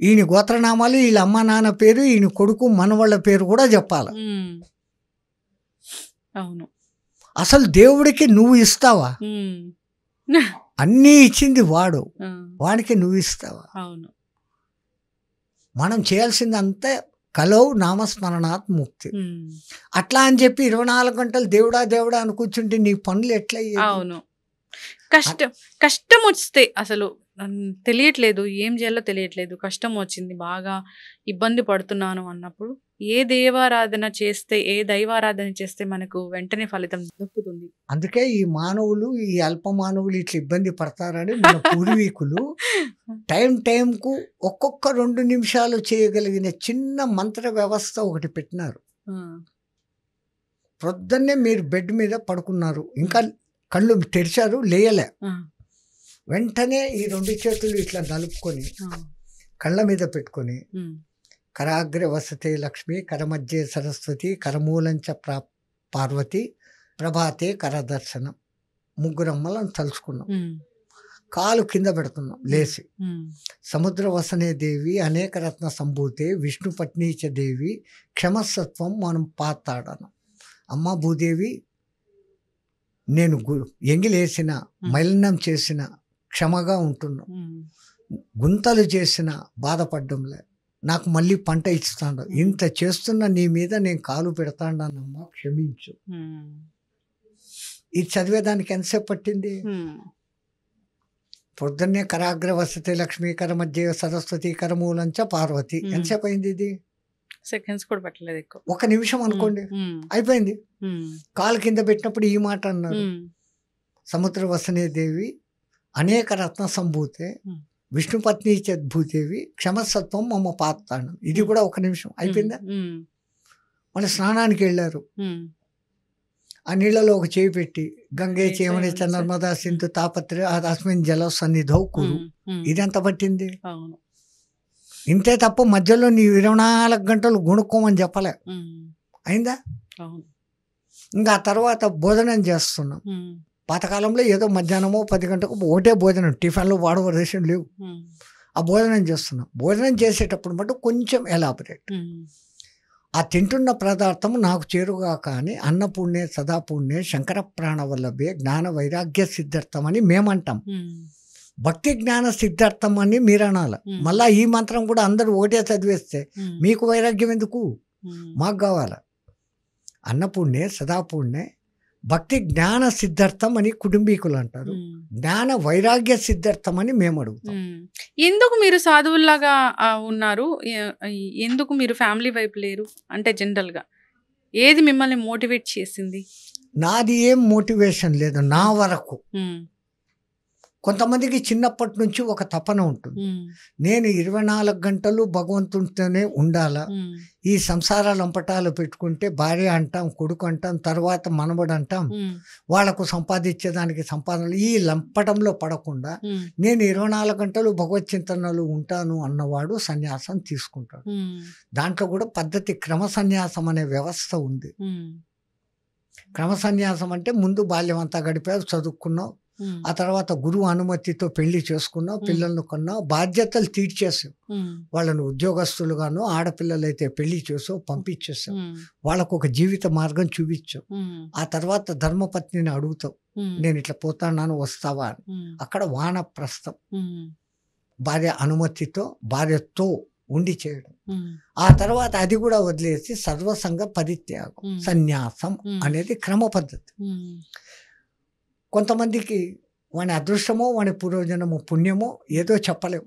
ఈయన గోత్రనామాలు, వీళ్ళ అమ్మ నాన్న పేరు, ఈయన కొడుకు మనవాళ్ళ పేరు కూడా చెప్పాలి. అవును. అసలు దేవుడికి నువ్వు ఇస్తావా? అన్నీ ఇచ్చింది వాడు, వాడికి నువ్వు ఇస్తావా? అవును. మనం చేయాల్సింది అంతే కలవు నామస్మరణాత్ ముక్తి. అట్లా అని చెప్పి 24 గంటలు దేవుడా దేవుడా అని కూర్చుంటే నీ పనులు ఎట్లా? అవును. కష్టం వస్తే అసలు తెలియట్లేదు, ఏం చేయాలో తెలియట్లేదు, కష్టం వచ్చింది, బాగా ఇబ్బంది పడుతున్నాను అన్నప్పుడు ఏ దేవారాధన చేస్తే, ఏ దైవారాధన చేస్తే మనకు వెంటనే ఫలితం దక్కుతుంది? అందుకే ఈ మానవులు, ఈ అల్ప మానవులు ఇట్లా ఇబ్బంది పడతారని మన పూర్వీకులు టైంకు ఒక్కొక్క 2 నిమిషాలు చేయగలిగిన చిన్న మంత్ర వ్యవస్థ ఒకటి పెట్టినారు. ప్రొద్దున్నే మీరు బెడ్ మీద పడుకున్నారు, ఇంకా కళ్ళు తెరిచారు, లేయలే, వెంటనే ఈ 2 చేతులు ఇట్లా నలుపుకొని కళ్ళ మీద పెట్టుకొని కరాగ్ర వసతే లక్ష్మి, కరమధ్యే సరస్వతి, కరమూలంచ పార్వతి, ప్రభాతే కరదర్శనం. 3 అమ్మలను తలుచుకున్నాం. కాలు కింద పెడుతున్నాం లేచి. సముద్ర వసనే దేవి, అనేక రత్న సంభూతే, విష్ణు పత్నీచ దేవి, క్షమసత్వం మనం పాతాడను. అమ్మ భూదేవి, నేను ఎంగిలేసిన, మలినం చేసిన క్షమగా ఉంటున్నా, గుంతలు చేసిన బాధపడ్డంలే, నాకు మళ్ళీ పంట ఇస్తాడు, ఇంత చేస్తున్న నీ మీద నేను కాలు పెడతాడనమ్మా, క్షమించు. ఇది చదివేదానికి ఎంతసేపు పట్టింది? పొద్దున్నే కరాగ్ర వసతి లక్ష్మి, కరమధ్య సరస్వతి, కరమూలంచ పార్వతి. ఎంతసేపు అయింది? ఇది సెకండ్స్ కూడా పట్టలేదు, ఎక్కువ 1 నిమిషం అనుకోండి, అయిపోయింది. కాలు కింద పెట్టినప్పుడు ఈ మాట అన్నారు, సముద్ర వసనే దేవి, అనేక రత్న సంభూతే, విష్ణుపత్ని చేత్ భూదేవి క్షమసత్వం మమ్మ పాతాళం. ఇది కూడా ఒక నిమిషం అయిపోయిందా. మళ్ళీ స్నానానికి వెళ్ళారు. ఆ నీళ్ళలో ఒక చేయి పెట్టి గంగే చేమని నర్మదా సింధు తాపత్ర అస్మిన్ జల సన్నిధౌ కురు. ఇదెంత పట్టింది? ఇంతే తప్ప మధ్యలో నీ 24 గంటలు గుణుక్కోమని చెప్పలే. అయిందా? ఇంకా ఆ తర్వాత భోజనం చేస్తున్నాం. పాతకాలంలో ఏదో మధ్యాహ్నమో 10 గంటలకు ఒకటే భోజనం, టిఫిన్లు వాడవలసిన లేవు. ఆ భోజనం చేస్తున్నాం. భోజనం చేసేటప్పుడు మటు కొంచెం ఎలాబరేట్. ఆ తింటున్న పదార్థం నాకు చేరుగా కానీ అన్నపూర్ణే సదాపూర్ణే శంకర ప్రాణవల్లభే జ్ఞాన వైరాగ్య సిద్ధార్థం అని మేమంటాం. భక్తి జ్ఞాన సిద్ధార్థం అని మీరు అనాలి. మళ్ళీ ఈ మంత్రం కూడా అందరూ ఒకటే చదివేస్తే మీకు వైరాగ్యం ఎందుకు? మాకు కావాలి. అన్నపూర్ణే సదాపూర్ణే భక్తి జ్ఞాన సిద్ధార్థం అని కుటుంబీకులు అంటారు. జ్ఞాన వైరాగ్య సిద్ధార్థం అని మేము అడుగుతాం. ఎందుకు మీరు సాధువుల్లాగా ఉన్నారు? ఎందుకు మీరు ఫ్యామిలీ వైపు లేరు? అంటే జనరల్గా ఏది మిమ్మల్ని మోటివేట్ చేసింది? నాది ఏం మోటివేషన్ లేదు నా వరకు. కొంతమందికి చిన్నప్పటి నుంచి ఒక తపన ఉంటుంది, నేను 24 గంటలు భగవంతుడితోనే ఉండాలా. ఈ సంసార లంపటాలు పెట్టుకుంటే భార్య అంటాం, కొడుకు అంటాం, తర్వాత మనవడు అంటాం, వాళ్లకు సంపాదించేదానికి సంపాదనలు, ఈ లంపటంలో పడకుండా నేను 24 గంటలు భగవత్ చింతనలు ఉంటాను అన్నవాడు సన్యాసం తీసుకుంటాడు. దాంట్లో కూడా పద్ధతి క్రమ సన్యాసం అనే వ్యవస్థ ఉంది. క్రమ సన్యాసం అంటే ముందు బాల్యం అంతా గడిపావు, చదువుకున్నావు, ఆ తర్వాత గురువు అనుమతితో పెళ్లి చేసుకున్నావు, పిల్లలను కొన్నావు, బాధ్యతలు తీర్చేసావు, వాళ్ళను ఉద్యోగస్తులుగాను, ఆడపిల్లలైతే పెళ్లి చేసావు, పంపించేసావు, వాళ్ళకు ఒక జీవిత మార్గం చూపించావు. ఆ తర్వాత ధర్మపత్నిని అడుగుతావు, నేను ఇట్లా పోతాను వస్తావా అని. అక్కడ వానప్రస్థం, భార్య అనుమతితో భార్యతో ఉండి చేయడం. ఆ తర్వాత అది కూడా వదిలేసి సర్వసంగ పరిత్యాగం, సన్యాసం అనేది క్రమ పద్ధతి. కొంతమందికి వాని అదృష్టమో వాని పూర్వజనమో పుణ్యమో ఏదో చెప్పలేము.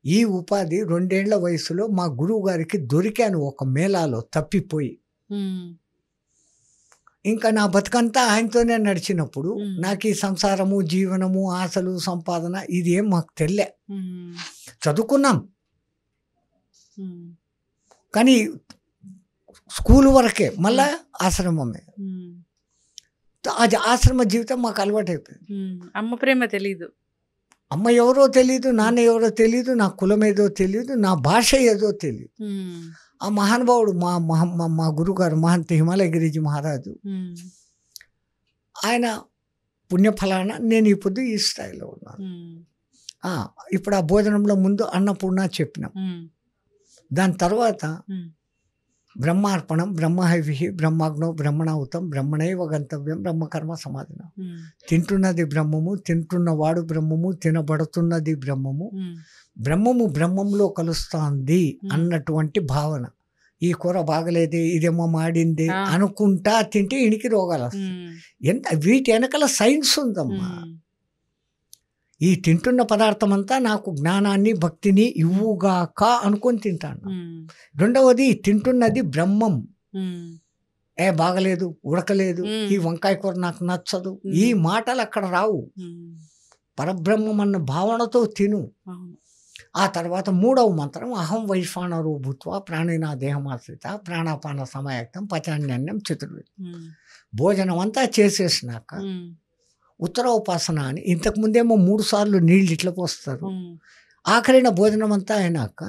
ఈ ఉపాధి 2 ఏళ్ల వయసులో మా గురువు గారికి దొరికాను ఒక మేళాలో తప్పిపోయి. ఇంకా నా బతుకంతా ఆయనతోనే నడిచినప్పుడు నాకు ఈ సంసారము, జీవనము, ఆశలు, సంపాదన ఇది ఏం మాకు తెలియలే. చదువుకున్నాం కానీ స్కూల్ వరకే, మళ్ళా ఆశ్రమమే. అది ఆశ్రమ జీవితం మాకు అలవాటు అయిపోయింది. అమ్మ ప్రేమ తెలీదు, అమ్మ ఎవరో తెలీదు, నాన్న ఎవరో తెలీదు, నా కులం ఏదో తెలీదు, నా భాష ఏదో తెలీదు. ఆ మహానుభావుడు మా గురుగారు మహంత హిమాలయగిరిజీ మహారాజు, ఆయన పుణ్యఫలాన నేను ఇప్పుడు ఈ స్థాయిలో ఉన్నాను. ఇప్పుడు ఆ భోజనంలో ముందు అన్నపూర్ణ చెప్పినాం. దాని తర్వాత బ్రహ్మార్పణం, బ్రహ్మహైవి, బ్రహ్మాగ్నో బ్రహ్మణావుతం, బ్రహ్మణైవ గంతవ్యం, బ్రహ్మకర్మ సమాధినం. తింటున్నది బ్రహ్మము, తింటున్నవాడు బ్రహ్మము, తినబడుతున్నది బ్రహ్మము, బ్రహ్మము బ్రహ్మంలో కలుస్తుంది అన్నటువంటి భావన. ఈ కూర బాగలేదే, ఇదేమో మాడింది అనుకుంటా తింటే ఇనికి రోగాలు వస్తాయి. ఎంత వీటి వెనకాల సైన్స్ ఉందమ్మా. ఈ తింటున్న పదార్థం అంతా నాకు జ్ఞానాన్ని, భక్తిని ఇవ్వుగాక అనుకొని తింటాను. రెండవది తింటున్నది బ్రహ్మం. బాగలేదు, ఉడకలేదు, ఈ వంకాయ కూర నాకు నచ్చదు, ఈ మాటలు అక్కడ రావు. పరబ్రహ్మం అన్న భావనతో తిను. ఆ తర్వాత 3వ మంత్రం అహం వైశ్వానరో భూత్వా ప్రాణినా దేహమాశ్రిత ప్రాణాపాన సమాయక్తం పచాన్యన్నం చతుర్వేది. భోజనం అంతా చేసేసినాక ఉత్తరోపాసన అని, ఇంతకుముందేమో 3 సార్లు నీళ్ళు ఇట్లా పోస్తారు. ఆఖరిన భోజనం అంతా అయినాక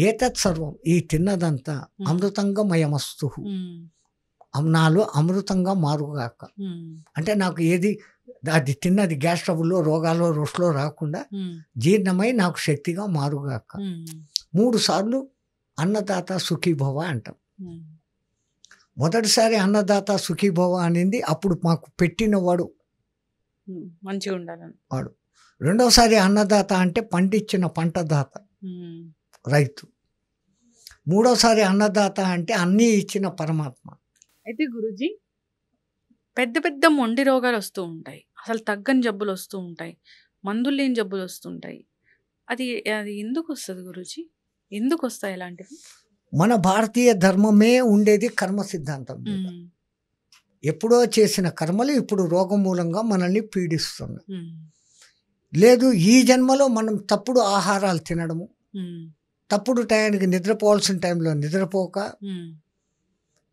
ఏతత్ సర్వం, ఈ తిన్నదంతా అమృతంగా మయమస్తు, నాలో అమృతంగా మారుగాక. అంటే నాకు ఏది అది తిన్నది గ్యాస్ ట్రబుల్లో, రోగాల్లో, రొస్ట్లో రాకుండా జీర్ణమై నాకు శక్తిగా మారుగాక. 3 సార్లు అన్నదాత సుఖీభవ అంటాం. మొదటిసారి అన్నదాత సుఖీభవ అనింది అప్పుడు మాకు పెట్టినవాడు మంచిగా ఉండాలని వాడు. రెండవసారి అన్నదాత అంటే పండించిన పంటదాత, రైతు. 3వసారి అన్నదాత అంటే అన్నీ ఇచ్చిన పరమాత్మ. అయితే గురూజీ, పెద్ద పెద్ద మొండి రోగాలు వస్తూ ఉంటాయి, అసలు తగ్గని జబ్బులు వస్తూ ఉంటాయి, మందులు లేని జబ్బులు వస్తుంటాయి. అది ఎందుకు వస్తుంది గురూజీ? ఎందుకు వస్తాయి ఇలాంటివి? మన భారతీయ ధర్మమే ఉండేది కర్మ సిద్ధాంతం. ఎప్పుడో చేసిన కర్మలు ఇప్పుడు రోగం మూలంగా మనల్ని పీడిస్తున్నాయి. లేదు ఈ జన్మలో మనం తప్పుడు ఆహారాలు తినడము, ఉమ్, తప్పుడు టయానికి నిద్రపోవాల్సిన టైంలో నిద్రపోక, ఉమ్,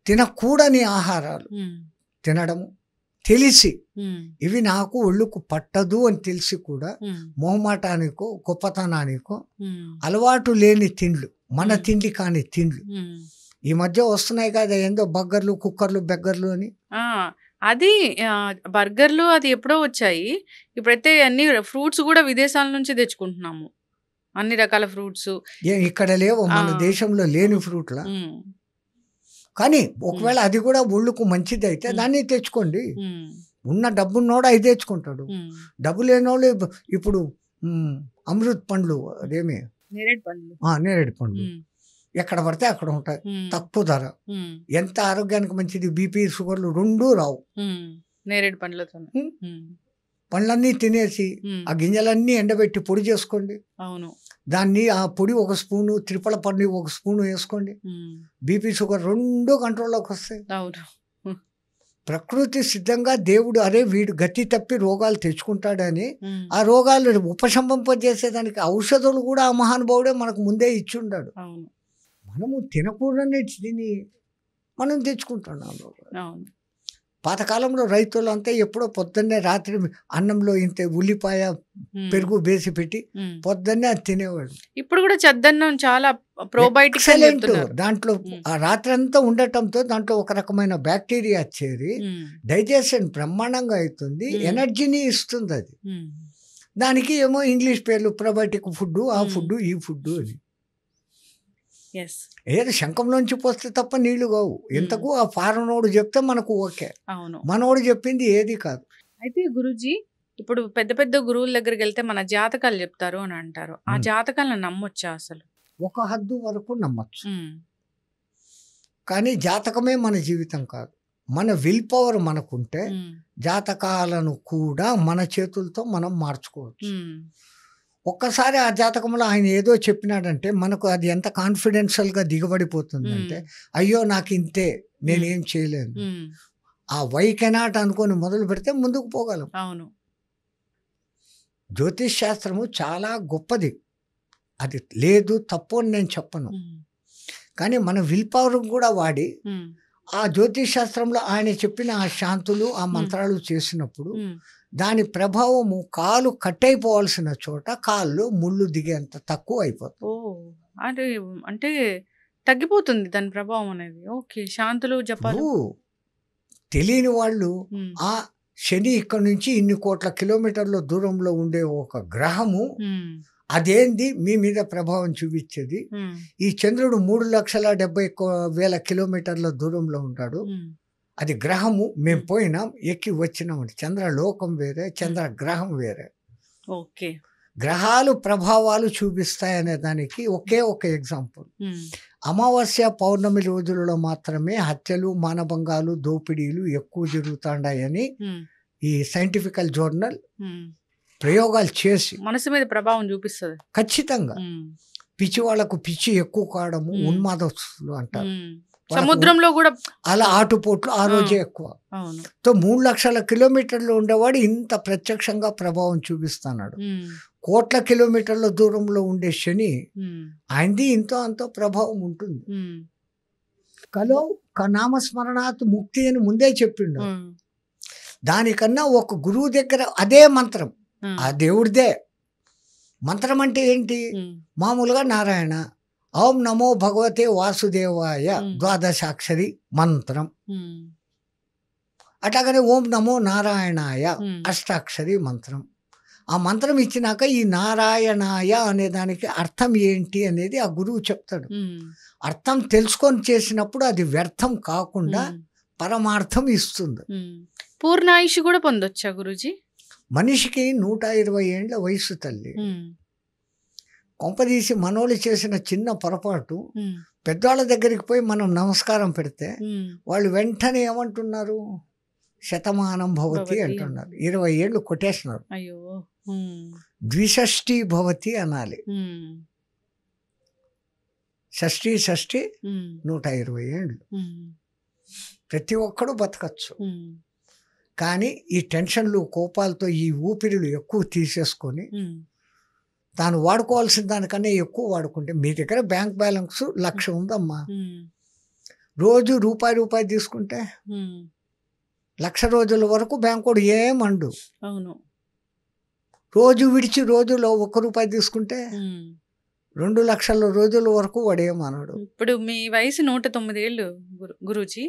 తినకూడని ఆహారాలు ఉమ్, తినడము తెలిసి, ఉమ్, ఇవి నాకు ఒళ్ళుకు పట్టదు అని తెలిసి కూడా ఉమ్, మొహమాటానికో గొప్పతనానికో ఉమ్, అలవాటు లేని తిండ్లు, మన మ్మ్. తిండి కాని తిండ్లు ఉమ్. ఈ మధ్య వస్తున్నాయి కదా, ఏందో బగ్గర్లు కుక్కర్లు బెగ్గర్లు అని. ఆ, అది బర్గర్లు అది ఎప్పుడో వచ్చాయి. ఇప్పుడైతే అన్ని ఫ్రూట్స్ కూడా విదేశాల నుంచి తెచ్చుకుంటున్నాము, అన్ని రకాల ఫ్రూట్స్. ఇక్కడ లేవు ఆ, మన దేశంలో లేని ఫ్రూట్ల. ఉమ్, కానీ ఉమ్, ఒకవేళ అది కూడా ఒళ్ళుకు మంచిది అయితే ఉమ్, దాన్ని తెచ్చుకోండి. ఉమ్, ఉన్న డబ్బున్నోడు అవి తెచ్చుకుంటాడు. ఉమ్. డబ్బు లేనోళ్ళు ఇప్పుడు అమృత్ పండ్లు, అదేమి నేరేడు పండ్లు. నేరేడు పండ్లు ఉమ్, ఎక్కడ పడితే అక్కడ ఉంటాయి, ఉమ్, తక్కువ ధర, ఉమ్, ఎంత ఆరోగ్యానికి మంచిది. బీపీ షుగర్లు రెండూ రావు. ఉమ్. నేరేడు పండ్లతో. ఉమ్. పండ్లన్నీ తినేసి ఆ గింజలన్నీ ఎండబెట్టి పొడి చేసుకోండి. అవును. దాన్ని ఆ పొడి ఒక స్పూను, త్రిఫల పండు ఒక స్పూను వేసుకోండి. ఉమ్, బీపీ షుగర్ రెండూ కంట్రోల్లోకి వస్తాయి. అవును. ప్రకృతి సిద్ధంగా దేవుడు అరే వీడు గతి తప్పి రోగాలు తెచ్చుకుంటాడని ఉమ్, ఆ రోగాలు ఉపశమింపజేసేదానికి ఔషధాలు కూడా ఆ మహానుభావుడే మనకు ముందే ఇచ్చి ఉన్నాడు. అవును. మనము తినకూడని తిని మనం తెచ్చుకుంటున్నాం. అవును. పాతకాలంలో రైతులు అంతా ఎప్పుడో పొద్దున్నే రాత్రి అన్నంలో ఇంత ఉల్లిపాయ ఉమ్, పెరుగు వేసి పెట్టి ఉమ్. పొద్దున్నే అది తినేవాడు. ఇప్పుడు కూడా చద్దన్నం చాలా ప్రోబయోటిక్స్ అని ఎక్సలెంట్. చెప్తున్నారు. దాంట్లో ఉమ్, ఆ రాత్రి అంతా ఉండటంతో దాంట్లో ఒక రకమైన బ్యాక్టీరియా చేరి ఉమ్, డైజెషన్ బ్రహ్మాండంగా అవుతుంది, ఉమ్, ఎనర్జీని ఇస్తుంది అది. ఉమ్, దానికి ఏమో ఇంగ్లీష్ పేర్లు ప్రొబయోటిక్ ఫుడ్, ఆ ఉమ్. ఫుడ్ ఈ ఫుడ్ అని. ఎస్. ఏది శంఖంలోంచి పోస్తే తప్ప నీళ్లు కావు. ఎంతకు ఆ ఫారెనోడు చెప్తే మనకు ఓకే, అవును. మనోడు చెప్పింది ఏది కాదు. అయితే గురూజీ, ఇప్పుడు పెద్ద పెద్ద గురువుల దగ్గరికి వెళ్తే మన జాతకాలు చెప్తారు అని అంటారు. ఆ జాతకాలను నమ్మొచ్చా అసలు? ఒక హద్దు వరకు నమ్మచ్చు, ఉమ్, కానీ జాతకమే మన జీవితం కాదు. మన విల్ పవర్ మనకుంటే ఉమ్, జాతకాలను కూడా మన చేతులతో మనం మార్చుకోవచ్చు. ఉమ్, ఒక్కసారి ఆ జాతకంలో ఆయన ఏదో చెప్పినాడంటే మనకు అది ఎంత కాన్ఫిడెన్షియల్గా దిగబడిపోతుందంటే, ఉమ్, అయ్యో నాకు ఇంతే, నేనేం చేయలేను, ఉమ్, ఆ వై కెనాట్ అనుకొని మొదలు పెడితే ముందుకు పోగలం. అవును. జ్యోతిష్ శాస్త్రము చాలా గొప్పది, అది లేదు తప్పు అని నేను చెప్పను. ఉమ్, కానీ మన విల్ పవర్ కూడా వాడి ఉమ్, ఆ జ్యోతిష్ శాస్త్రంలో ఆయన చెప్పిన ఆ శాంతులు ఆ మంత్రాలు చేసినప్పుడు ఉమ్, దాని ప్రభావము కాలు కట్టయిపోవాల్సిన చోట కాళ్ళు ముళ్ళు దిగేంత తక్కువ అయిపోతుంది. ఓ, అంటే అంటే తగ్గిపోతుంది దాని ప్రభావం అనేది. ఓకే, శాంతులు జపాలు. ఇప్పుడు తెలియని వాళ్ళు ఉమ్, ఆ శని ఇక్కడ నుంచి ఇన్ని కోట్ల కిలోమీటర్ల దూరంలో ఉండే ఒక గ్రహము ఉమ్, అదేంది మీ మీద ప్రభావం చూపించేది. ఉమ్, ఈ చంద్రుడు 3,70,000 కిలోమీటర్ల దూరంలో ఉంటాడు, ఉమ్, అది గ్రహము. మేము పోయినాం, ఎక్కి వచ్చినాం. చంద్రలోకం వేరే, చంద్రగ్రహం వేరే. ఓకే. గ్రహాలు ప్రభావాలు చూపిస్తాయనే దానికి ఒకే ఒక ఎగ్జాంపుల్. ఉమ్, అమావాస్య పౌర్ణమి రోజులలో మాత్రమే హత్యలు, మానభంగాలు, దోపిడీలు ఎక్కువ జరుగుతాయి ఉమ్, ఈ సైంటిఫికల్ జర్నల్ ఉమ్. ప్రయోగాలు చేసి మనసు మీద ప్రభావం చూపిస్తుంది. ఖచ్చితంగా ఉమ్, పిచ్చి వాళ్ళకు పిచ్చి ఎక్కువ కావడము, ఉమ్. ఉన్మాదస్తులు అంటారు. ఉమ్. సముద్రంలో కూడా అలా ఆటుపోట్లు ఆ రోజే ఎక్కువ. అవును. 3,00,000 కిలోమీటర్లు ఉండేవాడు ఇంత ప్రత్యక్షంగా ప్రభావం చూపిస్తున్నాడు. ఉమ్, కోట్ల కిలోమీటర్ల దూరంలో ఉండే శని ఉమ్, ఆయనది ఇంతో అంతో ప్రభావం ఉంటుంది. ఉమ్, కలో నామస్మరణాత్ ముక్తి అని ముందే చెప్పిండు. ఉమ్, దానికన్నా ఒక గురువు దగ్గర అదే మంత్రం, ఉమ్, ఆ దేవుడిదే మంత్రం. అంటే ఏంటి? ఉమ్, మామూలుగా నారాయణ ఓం నమో భగవతే వాసుదేవాయ ద్వాదశాక్షరి మంత్రం, ఉమ్, అట్లాగనే ఓం నమో నారాయణాయ ఉమ్. అష్టాక్షరి మంత్రం. ఆ మంత్రం ఇచ్చినాక ఈ నారాయణాయ అనే దానికి అర్థం ఏంటి అనేది ఆ గురువు చెప్తాడు. ఉమ్, అర్థం తెలుసుకొని చేసినప్పుడు అది వ్యర్థం కాకుండా ఉమ్, పరమార్థం ఇస్తుంది. ఉమ్. పూర్ణాయుష్ కూడా పొందొచ్చా గురూజీ? మనిషికి 120 ఏండ్ల వయసు తల్లి. ఉమ్, కొంపదీసి మనోళ్ళు చేసిన చిన్న పొరపాటు ఉమ్, పెద్దవాళ్ళ దగ్గరికి పోయి మనం నమస్కారం పెడితే ఉమ్. వాళ్ళు వెంటనే ఏమంటున్నారు? శతమానం భవతి భవతి అంటున్నారు. 20 ఏళ్ళు కొట్టేస్తున్నారు. అయ్యో. ఉమ్, ద్విషష్ఠి భవతి అనాలి. ఉమ్, షష్ఠి షష్ఠి ఉమ్, 120 ఏళ్ళు ఉమ్, ప్రతి ఒక్కడు బతకచ్చు. ఉమ్, కానీ ఈ టెన్షన్లు కోపాలతో ఈ ఊపిరిలు ఎక్కువ తీసేసుకొని తాను వాడుకోవాల్సిన దానికన్నా ఎక్కువ వాడుకుంటే, మీ దగ్గర బ్యాంక్ బ్యాలెన్స్ 1,00,000 ఉందమ్మా, రోజు రూపాయి తీసుకుంటే 1,00,000 రోజుల వరకు బ్యాంకోడు ఏమండు. అవును. రోజు విడిచి రోజులో ₹1 తీసుకుంటే 2,00,000 రోజుల వరకు వాడు ఏమన్నాడు. ఇప్పుడు మీ వయసు 109 ఏళ్ళు గురూజీ.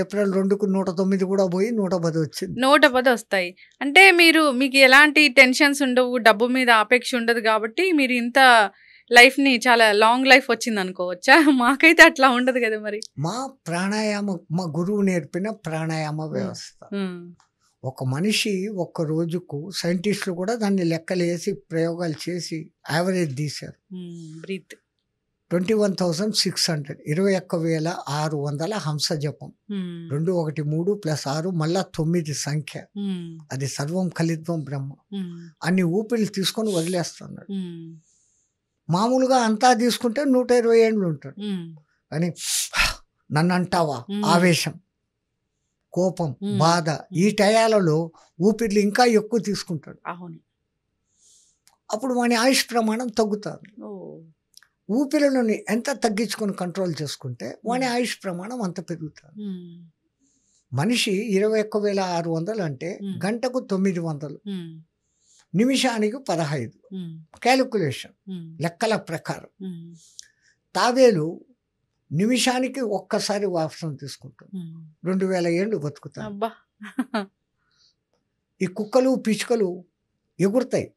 ఏప్రిల్ 2కు 109 కూడా పోయి 110 వచ్చింది. 110 వస్తాయి అంటే మీకు ఎలాంటి టెన్షన్స్ ఉండవు, డబ్బు మీద ఆపేక్ష ఉండదు కాబట్టి మీరు ఇంత లైఫ్ని చాలా లాంగ్ లైఫ్ వచ్చింది అనుకోవచ్చా? మాకైతే అట్లా ఉండదు కదా. మరి మా ప్రాణాయామ, మా గురువు నేర్పిన ప్రాణాయామ వ్యవస్థ. ఒక మనిషి ఒక్క రోజుకు సైంటిస్టులు కూడా దాన్ని లెక్కలు వేసి ప్రయోగాలు చేసి యావరేజ్ తీశారు. బ్రీత్ 21,600 21,600 హంస జపం. 213 + 6 మళ్ళా 9 సంఖ్య. అది సర్వం కలిద్వం బ్రహ్మ. అన్ని ఊపిరిలు తీసుకొని వదిలేస్తున్నాడు. మామూలుగా అంతా తీసుకుంటే 120 ఏళ్ళు ఉంటాడు. కానీ నన్ను అంటావా, ఆవేశం, కోపం, బాధ, ఈ టయాలలో ఊపిరిలు ఇంకా ఎక్కువ తీసుకుంటాడు. అప్పుడు వాని ఆయుష్ ప్రమాణం తగ్గుతారు. ఊపిరిని ఎంత తగ్గించుకొని కంట్రోల్ చేసుకుంటే వాని ఆయుష్ ప్రమాణం అంత పెరుగుతుంది. మనిషి 21,600 అంటే గంటకు 900, నిమిషానికి 15. క్యాలిక్యులేషన్ లెక్కల ప్రకారం. తాబేలు నిమిషానికి ఒక్కసారి వాసన తీసుకుంటాం. 2,000 ఏళ్ళు బతుకుతాయి. ఈ కుక్కలు పిచ్చుకలు ఎగురుతాయి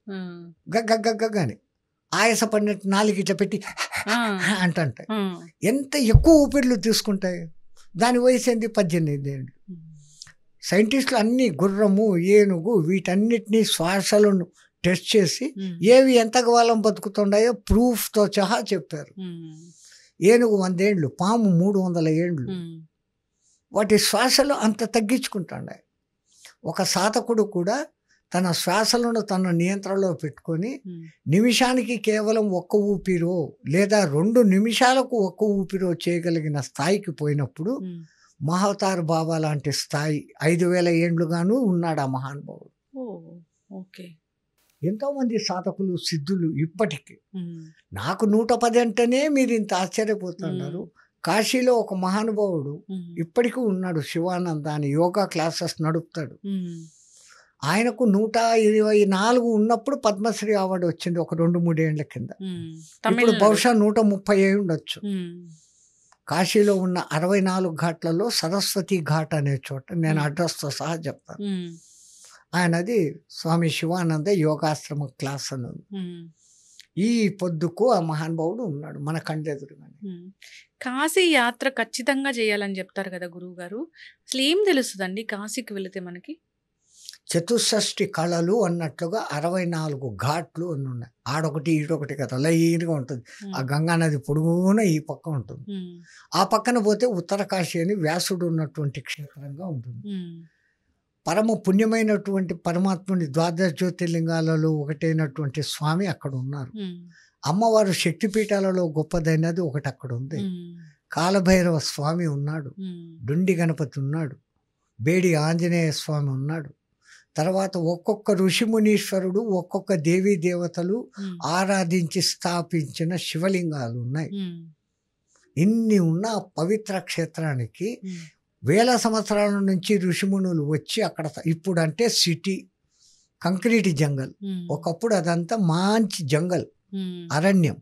గగ్గని, ఆయాసపడినట్టు 4 ఇట్లా పెట్టి అంటుంటాయి. ఎంత ఎక్కువ ఊపిరిలు తీసుకుంటాయి. దాని వయసు ఏంది 18 ఏళ్ళు. సైంటిస్టులు అన్ని గుర్రము, ఏనుగు వీటన్నిటినీ శ్వాసలను టెస్ట్ చేసి ఏవి ఎంత కాలం బతుకుతున్నాయో ప్రూఫ్తో సహా చెప్పారు. ఏనుగు 100 ఏళ్ళు, పాము 300 ఏళ్ళు. వాటి శ్వాసలు అంత తగ్గించుకుంటున్నాయి. ఒక సాధకుడు కూడా తన శ్వాసలను తన నియంత్రణలో పెట్టుకొని నిమిషానికి కేవలం 1 ఊపిరో లేదా 2 నిమిషాలకు 1 ఊపిరో చేయగలిగిన స్థాయికి పోయినప్పుడు మహావతార్ బాబా లాంటి స్థాయి 5,000 ఏండ్లుగాను ఉన్నాడు ఆ మహానుభావుడు. ఎంతోమంది సాధకులు, సిద్ధులు ఇప్పటికీ. నాకు 110 అంటేనే మీరు ఇంత ఆశ్చర్యపోతున్నారు. కాశీలో ఒక మహానుభావుడు ఇప్పటికీ ఉన్నాడు, శివానంద అని, యోగా క్లాసెస్ నడుపుతాడు. ఆయనకు 124 ఉన్నప్పుడు పద్మశ్రీ అవార్డు వచ్చింది ఒక 2-3 ఏళ్ల కింద. ఇప్పుడు బహుశా 130 ఉండొచ్చు. కాశీలో ఉన్న 64 ఘాట్లలో సరస్వతి ఘాట్ అనే చోట, నేను అడ్రస్తో సహా చెప్తాను. ఆయనది స్వామి శివానంద యోగాశ్రమ క్లాస్ అని ఉంది. ఈ పొద్దుకు ఆ మహానుభావుడు ఉన్నాడు మన కండెదురుగానే. కాశీ యాత్ర ఖచ్చితంగా చేయాలని చెప్తారు కదా గురువు గారు. అసలు ఏం తెలుస్తుందండి కాశీకి వెళితే మనకి? చతుషష్ఠి కళలు అన్నట్లుగా 64 ఘాట్లు అని ఉన్నాయి. ఆడొకటి ఈడొకటి కదా, లైన్గా ఉంటుంది. ఆ గంగా నది పొడుగున ఈ పక్క ఉంటుంది. ఆ పక్కన పోతే ఉత్తర కాశీ అని వ్యాసుడు ఉన్నటువంటి క్షేత్రంగా ఉంటుంది. పరమ పుణ్యమైనటువంటి పరమాత్ముని 12 జ్యోతిర్లింగాలలో ఒకటైనటువంటి స్వామి అక్కడ ఉన్నారు. అమ్మవారు శక్తిపీఠాలలో గొప్పదైనది ఒకటి అక్కడ ఉంది. కాలభైరవ స్వామి ఉన్నాడు, డుండి గణపతి ఉన్నాడు, బేడి ఆంజనేయ స్వామి ఉన్నాడు. తర్వాత ఒక్కొక్క ఋషిమునీశ్వరుడు, ఒక్కొక్క దేవీ దేవతలు ఆరాధించి స్థాపించిన శివలింగాలు ఉన్నాయి. ఇన్ని ఉన్న పవిత్ర క్షేత్రానికి వేల సంవత్సరాల నుంచి ఋషిమునులు వచ్చి అక్కడ, ఇప్పుడు అంటే సిటీ, కంక్రీట్ జంగల్, ఒకప్పుడు అదంతా మంచి జంగల్, అరణ్యం.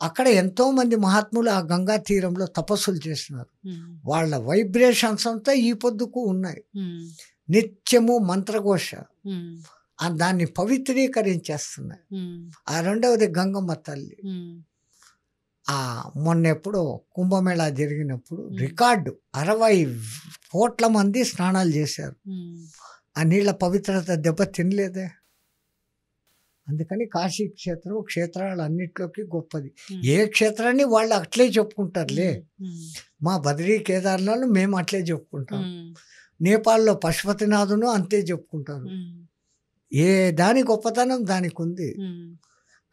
అక్కడ ఎంతో మంది మహాత్ములు ఆ గంగా తీరంలో తపస్సులు చేసినారు. వాళ్ళ వైబ్రేషన్స్ అంతా ఈ పొద్దుకు ఉన్నాయి. నిత్యము మంత్రఘోష దాన్ని పవిత్రీకరించేస్తున్నాయి. ఆ రెండవది గంగమ్మ తల్లి. మొన్న ఎప్పుడో కుంభమేళా జరిగినప్పుడు రికార్డు 60 కోట్ల మంది స్నానాలు చేశారు. ఆ నీళ్ళ పవిత్రత దెబ్బ తినలేదే. అందుకని కాశీ క్షేత్రం క్షేత్రాలన్నిట్లోకి గొప్పది. ఏ క్షేత్రాన్ని వాళ్ళు అట్లే చెప్పుకుంటారులే. మా బద్రీ కేదార్నాథ్ను మేము అట్లే చెప్పుకుంటాం. నేపాల్లో పశుపతినాథును అంతే చెప్పుకుంటారు. ఏ దాని గొప్పతనం దానికి ఉంది.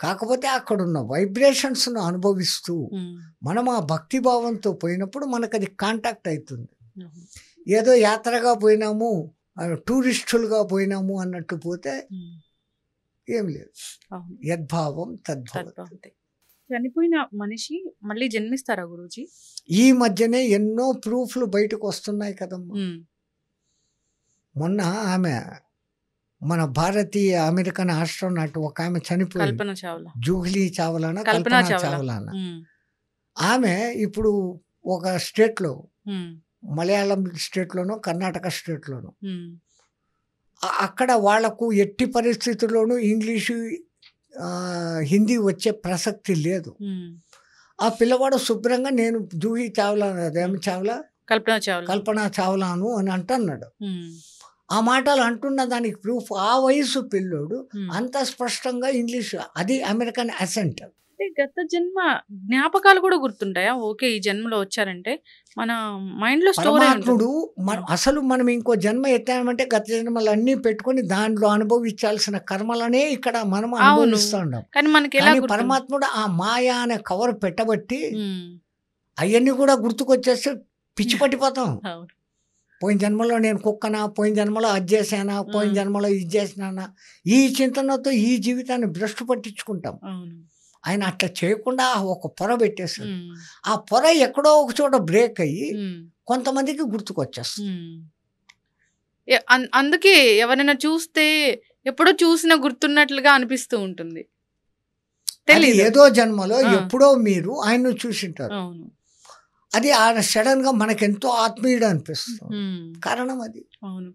కాకపోతే అక్కడున్న వైబ్రేషన్స్ను అనుభవిస్తూ మనం ఆ భక్తిభావంతో పోయినప్పుడు మనకు అది కాంటాక్ట్ అవుతుంది. ఏదో యాత్రగా పోయినాము, టూరిస్టులుగా పోయినాము అన్నట్టు పోతే ఉమ్. ఏం లేదు. అవును. యద్భావం తద్భవతి. తద్భవతి. చనిపోయిన మనిషి మళ్ళీ జన్మిస్తారా గురూజీ? ఈ మధ్యనే ఎన్నో ప్రూఫ్లు బయటకు వస్తున్నాయి కదమ్మా. ఉమ్. మొన్న ఆమె మన భారతీయ అమెరికన్ ఆస్ట్రోనాట్ ఒక ఆమె చనిపోయింది, కల్పన చావ్లా. జూహ్లీ చావ్లానా కల్పనా కల్పనా చావ్లా. చావ్లానా. ఉమ్. ఆమె ఇప్పుడు ఒక స్టేట్లో, ఉమ్. మలయాళం స్టేట్లోనో కర్ణాటక స్టేట్లోనో, ఉమ్. అక్కడ వాళ్లకు ఎట్టి పరిస్థితుల్లోనూ ఇంగ్లీషు హిందీ వచ్చే ప్రసక్తి లేదు. ఉమ్. ఆ పిల్లవాడు శుభ్రంగా నేను జూహీ చావ్లా, అదేమి చావ్లా, కల్పన చావ్లా. కల్పనా చావ్లాను అని అంటున్నాడు. ఉమ్. ఆ మాటలు అంటున్న దానికి ప్రూఫ్ ఆ వయసు పిల్లోడు ఉమ్. అంత స్పష్టంగా ఇంగ్లీష్, అది అమెరికన్ అసెంట్. అంటే గత జన్మ జ్ఞాపకాలు కూడా గుర్తుంటాయా? ఓకే, ఈ జన్మలో వచ్చారంటే మన మైండ్ లో స్టోర్ పరమాత్ముడు అసలు మనం ఇంకో జన్మ ఎత్తామంటే గత జన్మలు అన్నీ పెట్టుకొని దాంట్లో అనుభవించాల్సిన కర్మలనే ఇక్కడ మనం అనుభవిస్తున్నాం. కానీ మనకి ఎలా కానీ పరమాత్ముడు ఆ మాయా అనే కవర్ పెట్టబట్టి ఉమ్. అవన్నీ కూడా గుర్తుకొచ్చేస్తే పిచ్చి పట్టిపోతాం. అవును. పోయిన జన్మలో నేను కుక్కనా, పోయిన జన్మలో అది చేశానా, పోయిన జన్మలో ఇది చేసినానా, ఈ చింతనతో ఈ జీవితాన్ని భ్రష్టు పట్టించుకుంటాం. అవును. ఆయన అట్లా చేయకుండా ఒక పొర పెట్టేస్తాడు. ఉమ్. ఆ పొర ఎక్కడో ఒక చోట బ్రేక్ అయ్యి ఉమ్. కొంతమందికి గుర్తుకొచ్చేస్తుంది. ఉమ్. అందుకే ఎవరైనా చూస్తే ఎప్పుడో చూసినా గుర్తున్నట్లుగా అనిపిస్తూ ఉంటుంది. అది తెలీదు. ఏదో జన్మలో ఎప్పుడో మీరు ఆయన్ను చూసింటారు. అవును. అది ఆయన సడన్ గా మనకెంతో ఆత్మీయుడు అనిపిస్తుంది. ఉమ్. కారణం అది. అవును.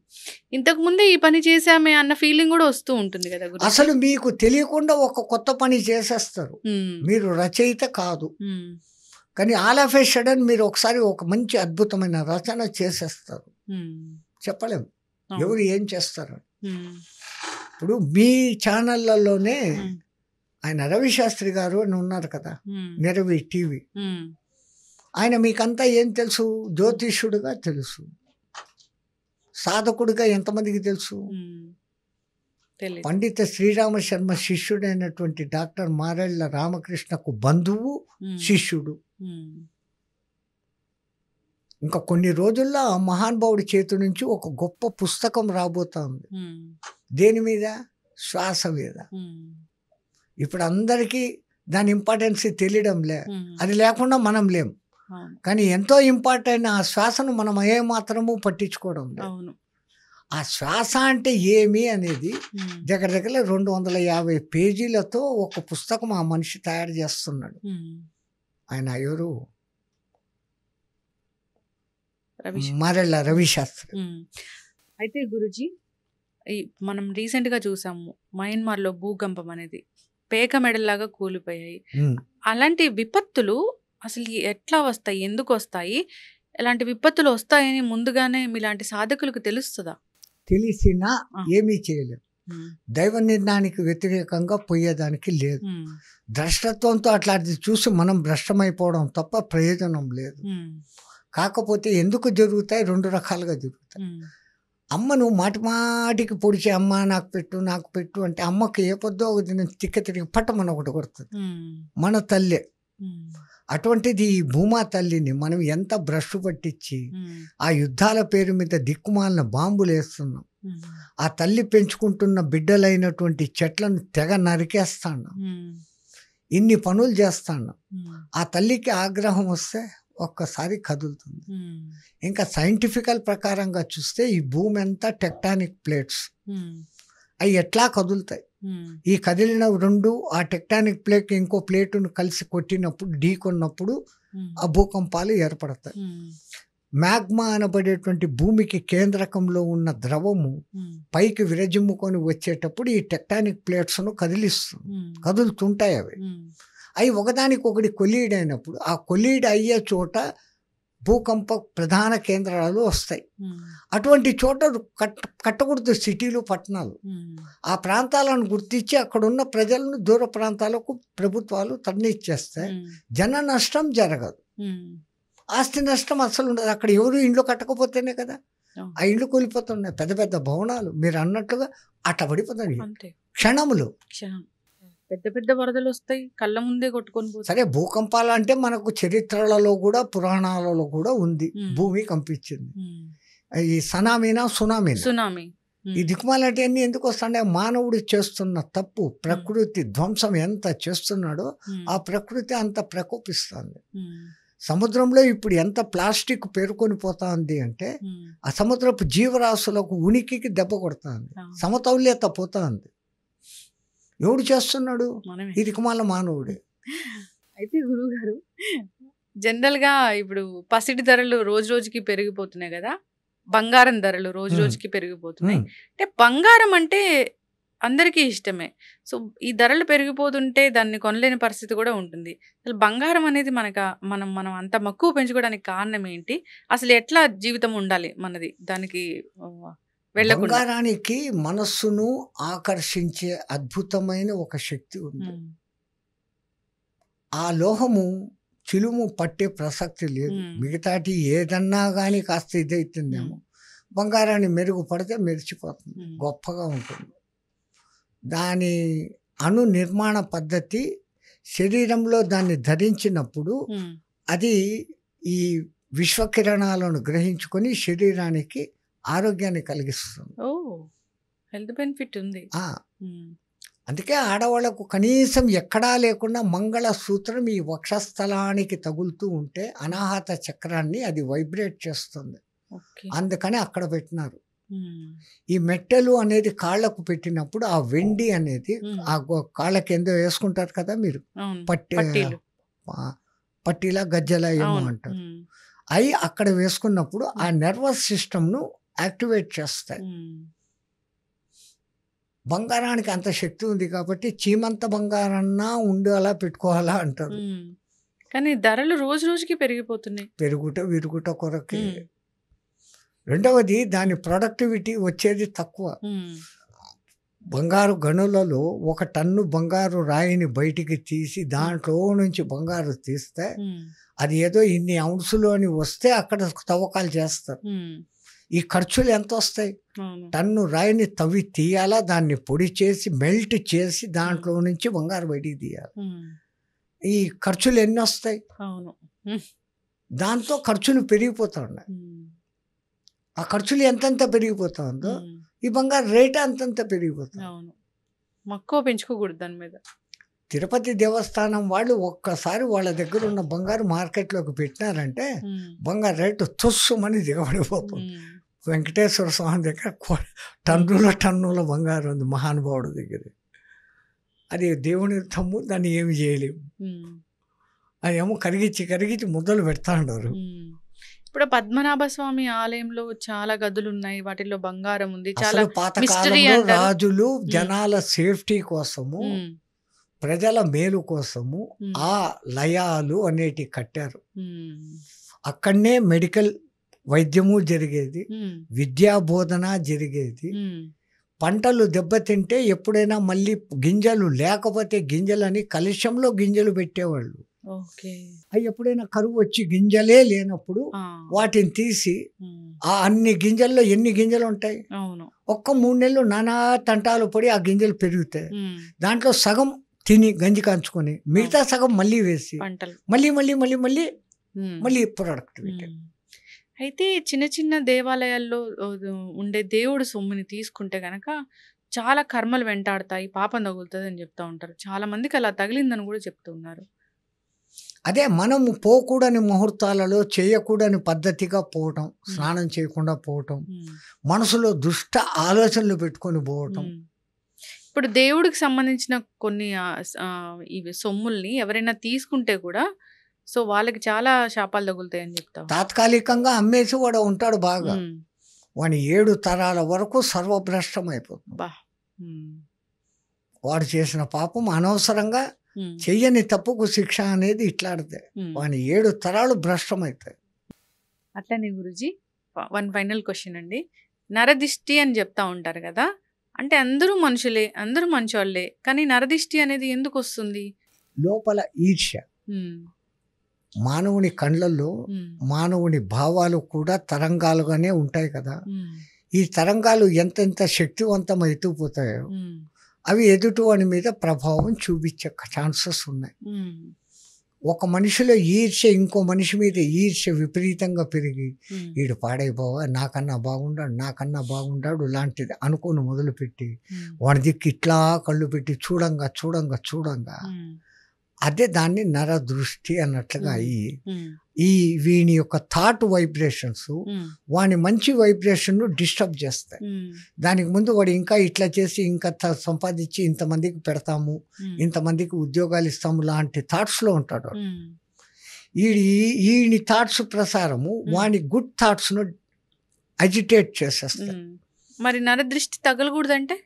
ఇంతకు ముందే ఈ పని చేశామే అన్న ఫీలింగ్ కూడా వస్తూ ఉంటుంది కదా గురూజీ? అసలు మీకు తెలియకుండా ఒక కొత్త పని చేసేస్తారు. ఉమ్. మీరు రచయిత కాదు, ఉమ్. కానీ ఆల్ ఆఫ్ ఏ సడన్ మీరు ఒకసారి ఒక మంచి అద్భుతమైన రచన చేసేస్తారు. ఉమ్. చెప్పలేం అవును. ఎవరు ఏం చేస్తారు. ఉమ్. ఇప్పుడు మీ ఛానళ్లలోనే ఉమ్. ఆయన రవిశాస్త్రి గారు అని ఉన్నారు కదా, ఉమ్. నిరవి టీవీ. ఉమ్. ఆయన మీకంతా ఏం తెలుసు? జ్యోతిష్యుడుగా తెలుసు, సాధకుడిగా ఎంతమందికి తెలుసు? ఉమ్. తెలీదు. పండిత శ్రీరామ శర్మ శిష్యుడైనటువంటి డాక్టర్ మారెళ్ళ రామకృష్ణకు బంధువు, ఉమ్. శిష్యుడు. ఉమ్. ఇంకా కొన్ని రోజుల్లో ఆ మహానుభావుడి చేతి నుంచి ఒక గొప్ప పుస్తకం రాబోతోంది. ఉమ్. దేని మీద? శ్వాస మీద. ఉమ్. ఇప్పుడు అందరికీ దాని ఇంపార్టెన్స్ తెలియడం లే. ఉమ్. అది లేకుండా మనం లేం. అవును. కానీ ఎంతో ఇంపార్టెంట్ ఆ శ్వాసను మనం ఏమాత్రము పట్టించుకోవడం లేదు. అవును. ఆ శ్వాస అంటే ఏమి అనేది ఉమ్. దగ్గర దగ్గర 250 పేజీలతో ఒక పుస్తకం ఆ మనిషి తయారు చేస్తున్నాడు. ఉమ్. ఆయన ఎవరు? రవిశ. మరెళ్ళ రవిశాస్త్రి. ఉమ్. అయితే గురుజీ, మనం రీసెంట్గా చూసాము మయన్మార్లో భూకంపం అనేది పేక మెడల్లాగా కూలిపోయాయి. అలాంటి విపత్తులు అసలు ఎట్లా వస్తాయి, ఎందుకు వస్తాయి, ఇలాంటి విపత్తులు వస్తాయని ముందుగానే మీలాంటి సాధకులకు తెలుస్తుందా? తెలిసినా ఏమీ చేయలేం. దైవ నిర్ణయానికి వ్యతిరేకంగా పోయేదానికి లేదు. భ్రష్టత్వంతో అట్లాంటిది చూసి మనం భ్రష్టమైపోవడం తప్ప ప్రయోజనం లేదు. కాకపోతే ఎందుకు జరుగుతాయి? 2 రకాలుగా జరుగుతాయి. అమ్మను మాటి మాటికి పొడిచి అమ్మ నాకు పెట్టు నాకు పెట్టు అంటే అమ్మకి ఏ పొద్దో ఒక దినం తిరిగి పట్టమని ఒకటి కొడుతుంది, మన తల్లే. అటువంటిది ఈ భూమా తల్లిని మనం ఎంత భ్రష్టు పట్టించి ఆ యుద్ధాల పేరు మీద దిక్కుమాలిన బాంబులు వేస్తున్నాం. ఆ తల్లి పెంచుకుంటున్న బిడ్డలైనటువంటి చెట్లను తెగ నరికేస్తాను, ఇన్ని పనులు చేస్తాను. ఆ తల్లికి ఆగ్రహం వస్తే ఒక్కసారి కదులుతుంది. ఇంకా సైంటిఫికల్ ప్రకారంగా చూస్తే ఈ భూమి అంతా టెక్టానిక్ ప్లేట్స్, అవి ఎట్లా కదులుతాయి. ఈ కదిలిన 2 ఆ టెక్టానిక్ ప్లేట్ ఇంకో ప్లేటును కలిసి కొట్టినప్పుడు, ఢీకొన్నప్పుడు ఆ భూకంపాలు ఏర్పడతాయి. మ్యాగ్మా అనబడేటువంటి భూమికి కేంద్రకంలో ఉన్న ద్రవము పైకి విరజిమ్ముకొని వచ్చేటప్పుడు ఈ టెక్టానిక్ ప్లేట్స్ను కదులుతుంటాయి. అవి ఒకదానికొకటి కొలీడ్ అయినప్పుడు ఆ కొలీడ్ అయ్యే చోట భూకంప ప్రధాన కేంద్రాలు వస్తాయి. అటువంటి చోట కట్టకూడదు సిటీలు, పట్టణాలు. ఆ ప్రాంతాలను గుర్తించి అక్కడున్న ప్రజలను దూర ప్రాంతాలకు ప్రభుత్వాలు తరలిచ్చేస్తాయి. జన నష్టం జరగదు, ఆస్తి నష్టం అసలు ఉండదు. అక్కడ ఎవరు ఇండ్లు కట్టకపోతేనే కదా ఆ ఇండ్లు కూలిపోతున్నాయి. పెద్ద పెద్ద భవనాలు మీరు అన్నట్లుగా అట్ట పడిపోతాయి క్షణములు. పెద్ద పెద్ద వరదలు వస్తాయి, కళ్ళ ముందే కొట్టుకొని పోతాయి. సరే, భూకంపాలు అంటే మనకు చరిత్రలలో కూడా పురాణాలలో కూడా ఉంది, భూమి కంపించింది. ఈ సునామీనా సునామీ. ఈ దిక్కుమాలంటే అన్ని ఎందుకు వస్తాడే? మానవుడు చేస్తున్న తప్పు, ప్రకృతి ధ్వంసం ఎంత చేస్తున్నాడో ఆ ప్రకృతి అంత ప్రకోపిస్తుంది. సముద్రంలో ఇప్పుడు ఎంత ప్లాస్టిక్ పేరుకొని పోతా ఉంది అంటే ఆ సముద్రపు జీవరాశులకు ఉనికికి దెబ్బ కొడుతుంది, సమతౌల్యత పోతా ఉంది. ఎవడు చేస్తున్నాడు? ఈ దిక్కుమాల మానవుడే. అయితే గురువుగారు, జనరల్గా ఇప్పుడు పసిడి ధరలు రోజు రోజుకి పెరిగిపోతున్నాయి కదా, బంగారం ధరలు రోజు రోజుకి పెరిగిపోతున్నాయి. అంటే బంగారం అంటే అందరికీ ఇష్టమే. సో ఈ ధరలు పెరిగిపోతుంటే దాన్ని కొనలేని పరిస్థితి కూడా ఉంటుంది. అసలు బంగారం అనేది మనం అంత మక్కువ పెంచుకోవడానికి కారణం ఏంటి? అసలు ఎట్లా జీవితం ఉండాలి మనది దానికి వెళ్ళకుండా? బంగారానికి మనస్సును ఆకర్షించే అద్భుతమైన ఒక శక్తి ఉంది. ఆ లోహము చిలుము పట్టే ప్రసక్తి లేదు. మిగతాటి ఏదన్నా కానీ కాస్త ఇదైతుందేమో, బంగారాన్ని మెరుగుపడితే మెరిచిపోతుంది, గొప్పగా ఉంటుంది. దాని అణు నిర్మాణ పద్ధతి శరీరంలో దాన్ని ధరించినప్పుడు అది ఈ విశ్వకిరణాలను గ్రహించుకొని శరీరానికి ఆరోగ్యాన్ని కలిగిస్తుంది. హెల్త్ బెనిఫిట్ ఉంది. అందుకే ఆడవాళ్లకు కనీసం ఎక్కడా లేకుండా మంగళసూత్రం ఈ వక్షస్థలానికి తగులుతూ ఉంటే అనాహత చక్రాన్ని అది వైబ్రేట్ చేస్తుంది. అందుకని అక్కడ పెట్టినారు. ఈ మెట్టెలు అనేది కాళ్ళకు పెట్టినప్పుడు ఆ వెండి అనేది ఆ కాళ్ళకి ఏందో వేసుకుంటారు కదా మీరు, పట్టీలా గజ్జలా ఏమో అంటారు, అవి అక్కడ వేసుకున్నప్పుడు ఆ నర్వస్ సిస్టమ్ను యాక్టివేట్ చేస్తాయి. బంగారానికి అంత శక్తి ఉంది కాబట్టి చీమంత బంగారన్నా ఉండి అలా పెట్టుకోవాలా అంటారు. కానీ ధరలు రోజు రోజుకి పెరిగిపోతున్నాయి, విరుగుట కొరకే. రెండవది దాని ప్రొడక్టివిటీ వచ్చేది తక్కువ. బంగారు గనులలో 1 టన్ను బంగారు రాయిని బయటికి తీసి దాంట్లో నుంచి బంగారు తీస్తే అది ఏదో ఇన్ని ఔన్సులు అని వస్తే అక్కడ తవ్వకాలు చేస్తారు. ఈ ఖర్చులు ఎంత వస్తాయి? టన్ను రాయిని తవ్వి తీయాలా, దాన్ని పొడి చేసి మెల్ట్ చేసి దాంట్లో నుంచి బంగారు బయటికి తీయాలి. ఈ ఖర్చులు ఎన్ని వస్తాయి? దాంతో ఖర్చులు పెరిగిపోతా ఉన్నాయి. ఆ ఖర్చులు ఎంతెంత పెరిగిపోతా ఉందో ఈ బంగారు రేట్ అంతంత పెరిగిపోతుంది. మక్కువ పెంచుకోకూడదు దాని మీద. తిరుపతి దేవస్థానం వాళ్ళు ఒక్కసారి వాళ్ళ దగ్గర ఉన్న బంగారు మార్కెట్లోకి పెట్టినారంటే బంగారు రేటు తుస్సుమని దిగబడిపోతుంది. వెంకటేశ్వర స్వామి దగ్గర టన్నుల బంగారు ఉంది మహానుభావుడి దగ్గర. అది దేవుని తమ్ము, దాన్ని ఏమి చేయలేము. అదేమో కరిగించి మొదలు పెడతా ఉన్నారు. ఇప్పుడు పద్మనాభ స్వామి ఆలయంలో చాలా గదులు ఉన్నాయి, వాటిల్లో బంగారం ఉంది. చాలా పాతకాలంలో రాజులు జనాల సేఫ్టీ కోసము, ప్రజల మేలు కోసము ఆ లయాలు అనేటి కట్టారు. అక్కడనే మెడికల్ వైద్యము జరిగేది, విద్యా బోధన జరిగేది. పంటలు దెబ్బతింటే ఎప్పుడైనా మళ్ళీ గింజలు లేకపోతే గింజలని కలుషంలో గింజలు పెట్టేవాళ్ళు. అవి ఎప్పుడైనా కరువు వచ్చి గింజలే లేనప్పుడు వాటిని తీసి ఆ అన్ని గింజల్లో ఎన్ని గింజలు ఉంటాయి, ఒక్క 3 నెలలు నానా తంటాలు పడి ఆ గింజలు పెరుగుతాయి. దాంట్లో సగం తిని గంజి కాంచుకొని మిగతా సగం మళ్ళీ వేసి మళ్ళీ ప్రొడక్టివిటీ. అయితే చిన్న చిన్న దేవాలయాల్లో ఉండే దేవుడు సొమ్ముని తీసుకుంటే గనక చాలా కర్మలు వెంటాడతాయి, పాపం తగులుతుంది అని చెప్తా ఉంటారు. చాలా మందికి అలా తగిలిందని కూడా చెప్తూ ఉన్నారు. అదే మనము పోకూడని ముహూర్తాలలో చేయకూడని పద్ధతిగా పోవటం, స్నానం చేయకుండా పోవటం, మనసులో దుష్ట ఆలోచనలు పెట్టుకొని పోవటం. ఇప్పుడు దేవుడికి సంబంధించిన కొన్ని ఇవి సొమ్ముల్ని ఎవరైనా తీసుకుంటే కూడా సో వాళ్ళకి చాలా శాపాలు తగులుతాయని చెప్తాం. తాత్కాలికంగా అమ్మేసి వాడు ఉంటాడు బాగా, వాడి 7 తరాల వరకు సర్వభ్రష్టం అయిపోతుంది. వాడు చేసిన పాపం అనవసరంగా చెయ్యని తప్పుకు శిక్ష అనేది ఇట్లాడితే వాడి 7 తరాలు భ్రష్టం అవుతాయి. అట్లనే గురుజీ, 1 ఫైనల్ క్వశ్చన్ అండి. నరదిష్టి అని చెప్తా ఉంటారు కదా, అంటే అందరూ మనుషులే, అందరూ మంచోళ్ళే, కానీ నరదిష్టి అనేది ఎందుకు వస్తుంది? లోపల ఈర్ష్య. మానవుని కళ్ళల్లో మానవుని భావాలు కూడా తరంగాలుగానే ఉంటాయి కదా. ఈ తరంగాలు ఎంతెంత శక్తివంతం ఎత్తుకుపోతాయో అవి ఎదుటివాడి మీద ప్రభావం చూపించే ఛాన్సెస్ ఉన్నాయి. ఒక మనిషిలో ఈర్ష్య ఇంకో మనిషి మీద ఈర్ష్య విపరీతంగా పెరిగి వీడు పాడైపోవా, నాకన్నా బాగుండాడు లాంటిది అనుకోని మొదలుపెట్టి వాడి దిక్కు ఇట్లా కళ్ళు పెట్టి చూడంగా అదే దాన్ని నరదృష్టి అన్నట్లుగా అయ్యి ఈ వీని యొక్క థాట్ వైబ్రేషన్స్ వాని మంచి వైబ్రేషన్ డిస్టర్బ్ చేస్తాయి. దానికి ముందు వాడు ఇంకా ఇట్లా చేసి ఇంకా సంపాదించి ఇంతమందికి పెడతాము, ఇంతమందికి ఉద్యోగాలు ఇస్తాము లాంటి థాట్స్లో ఉంటాడు. ఈయన థాట్స్ ప్రసారము వాని గుడ్ థాట్స్ను అజిటేట్ చేసేస్తాయి. మరి నరదృష్టి తగలకూడదంటే,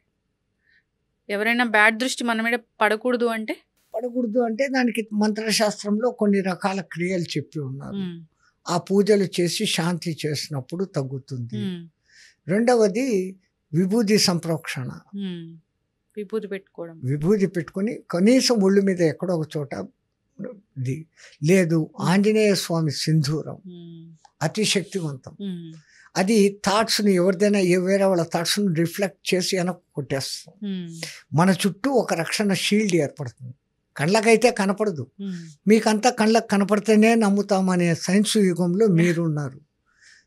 ఎవరైనా బ్యాడ్ దృష్టి మన మీద పడకూడదు అంటే దానికి మంత్రశాస్త్రంలో కొన్ని రకాల క్రియలు చెప్పి ఉన్నారు. ఆ పూజలు చేసి శాంతి చేసినప్పుడు తగ్గుతుంది. రెండవది విభూది సంప్రోక్షణ, విభూది పెట్టుకొని కనీసం ఒళ్ళు మీద ఎక్కడో ఒక చోట లేదు. ఆంజనేయ స్వామి సింధూరం అతి శక్తివంతం. అది థాట్స్ని ఎవరిదైనా వేరే వాళ్ళ థాట్స్ని రిఫ్లెక్ట్ చేసి వెనక్కి కొట్టేస్తాం. మన చుట్టూ ఒక రక్షణ షీల్డ్ ఏర్పడుతుంది. కళ్ళకైతే కనపడదు, మీకంతా కళ్ళకు కనపడితేనే నమ్ముతామనే సైన్స్ యుగంలో మీరున్నారు.